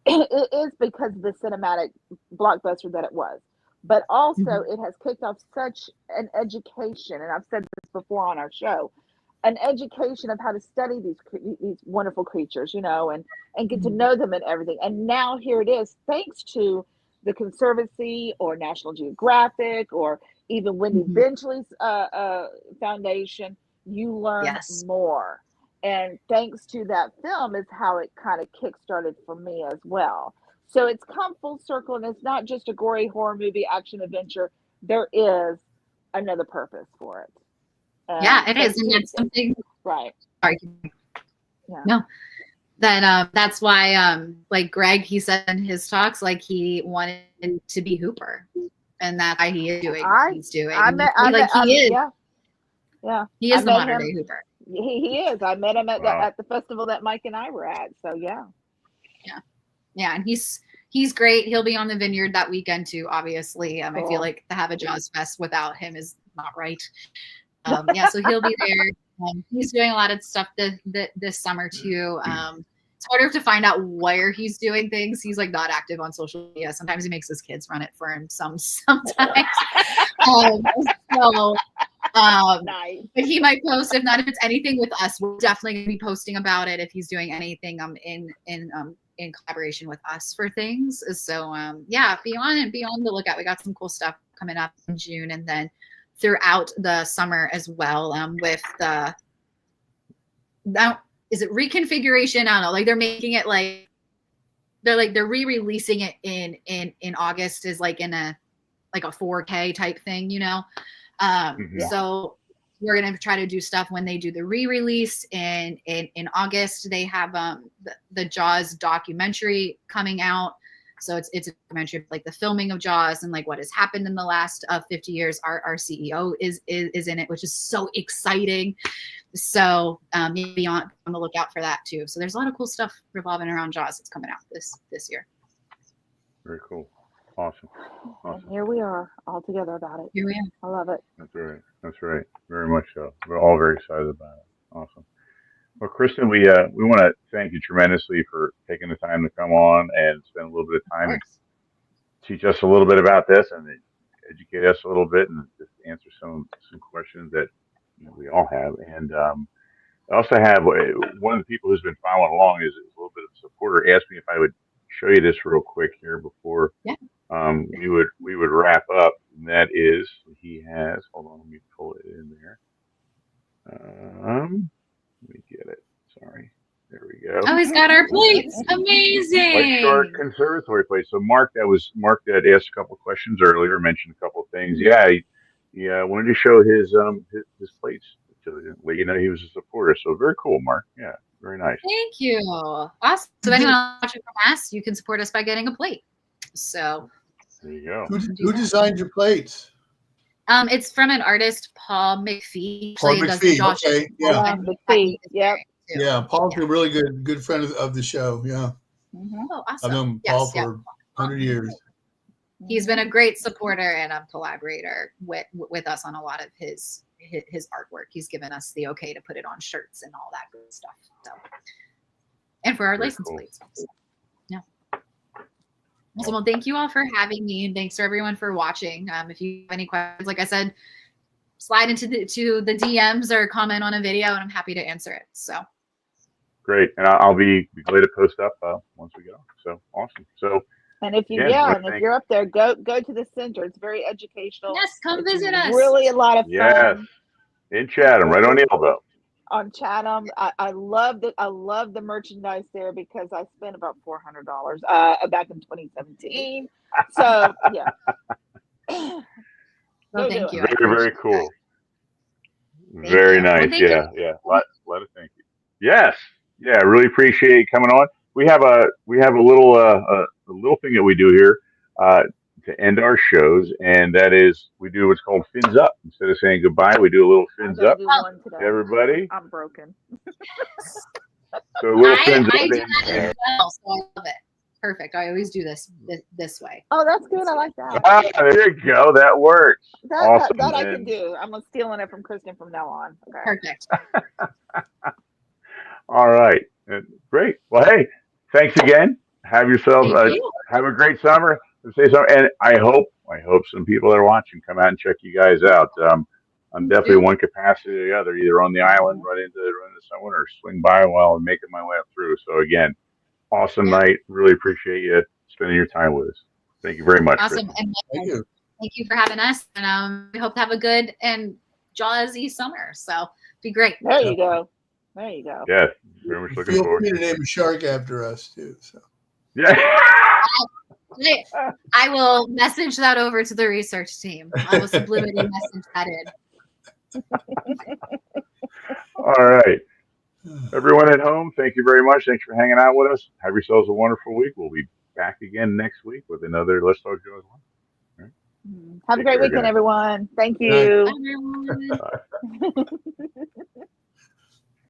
it is because of the cinematic blockbuster that it was, but also it has kicked off such an education, and I've said this before on our show, an education of how to study these wonderful creatures, you know, and get to know them and everything. And now here it is, thanks to the Conservancy or National Geographic or even Wendy Benchley's foundation, you learn more. And thanks to that film is how it kind of kickstarted for me as well. So it's come full circle, and it's not just a gory horror movie, action adventure. There is another purpose for it. Yeah, it is, and it's something. Right. Sorry. Yeah. No. Then that's why, like Greg, he said in his talks, like he wanted to be Hooper, and that's why he is doing what he's doing. He is the modern day Hooper. He is. I met him at the festival that Mike and I were at. So yeah, and he's great. He'll be on the Vineyard that weekend too. Obviously, I feel like to have a Jaws Fest without him is not right. So he'll be there. He's doing a lot of stuff this summer too. It's harder to find out where he's doing things. He's like not active on social media. Sometimes he makes his kids run it for him. Sometimes. Nice. But he might post. If it's anything with us, we're definitely gonna be posting about it. If he's doing anything in collaboration with us for things. So be on the lookout. We got some cool stuff coming up in June, and then throughout the summer as well, with the is it reconfiguration? I don't know. Like they're making it like they're re-releasing it in August is like in a 4K type thing, you know. So we're gonna try to do stuff when they do the re-release in August. They have the Jaws documentary coming out. So it's a documentary of like the filming of Jaws and like what has happened in the last 50 years. Our CEO is in it, which is so exciting. So be on the lookout for that too. So there's a lot of cool stuff revolving around Jaws that's coming out this year. Very cool. Awesome. And here we are all together about it. Here we are. I love it. That's right. Very much so. We're all very excited about it. Awesome. Well, Kristen, we want to thank you tremendously for taking the time to come on and spend a little bit of time and teach us a little bit about this and educate us a little bit and just answer some questions that we all have. And I also have one of the people who's been following along is a little bit of a supporter asked me if I would show you this real quick here before we would wrap up. And that is he has. Hold on, let me pull it in there. Let me get it. Sorry. There we go. Oh, he's got our plates. White Amazing. Shark Conservatory place. So Mark, that was Mark that asked a couple of questions earlier, mentioned a couple of things. Yeah, he wanted to show his plates to let you know he was a supporter. So very cool, Mark. Yeah, very nice. Thank you. Awesome. So anyone watching from us, you can support us by getting a plate. So there you go. Who designed your plates? It's from an artist, Paul McPhee. Paul McPhee. Okay, yeah. McPhee. Yep. Yeah, Paul's a really good friend of the show. Yeah. Oh, awesome. I've known Paul for 100 years. He's been a great supporter and a collaborator with us on a lot of his artwork. He's given us the okay to put it on shirts and all that good stuff. So, and for our license plates. Yeah. Awesome. Well, thank you all for having me, and thanks for everyone for watching. If you have any questions, like I said, slide into the DMs or comment on a video, and I'm happy to answer it. So. Great, and I'll be glad to post up once we go. So awesome. So. And if you if you're up there, go to the center. It's very educational. Yes, come visit us. Really a lot of fun. Yes, in Chatham, right on the elbow. On Chatham, I love the merchandise there because I spent about $400 back in 2017. So yeah. Well, thank you. Very cool. Very nice. Well, yeah. Let us thank you. Yes. Yeah, I really appreciate you coming on. We have a little thing that we do here to end our shows, and that is we do what's called fins up. Instead of saying goodbye, we do a little fins up. Everybody, I'm broken. So a little fins up. I do that as well, so I love it. Perfect. I always do this way. Oh, that's good. I like that. Ah, there you go. That works. Awesome. That I can do. I'm stealing it from Kristen from now on. Okay. Perfect. All right. Great. Well, hey, thanks again. Have yourselves have a great summer. Say something, and I hope some people that are watching come out and check you guys out. I'm definitely one capacity or the other, either on the island, run into someone, or swing by while I'm making my way up through. So again, awesome night. Really appreciate you spending your time with us. Thank you very much. Awesome. And thank you for having us. And we hope to have a good and jazzy summer. So be great. There you go. There you go. Yeah, very much looking forward. Feel free to name a shark after us too. So. Yeah. I will message that over to the research team. I will subliminally message that in. All right. Everyone at home, thank you very much. Thanks for hanging out with us. Have yourselves a wonderful week. We'll be back again next week with another Let's Talk Joe's one. Right. Have a great weekend, everyone. Thank you. Bye, everyone. Bye.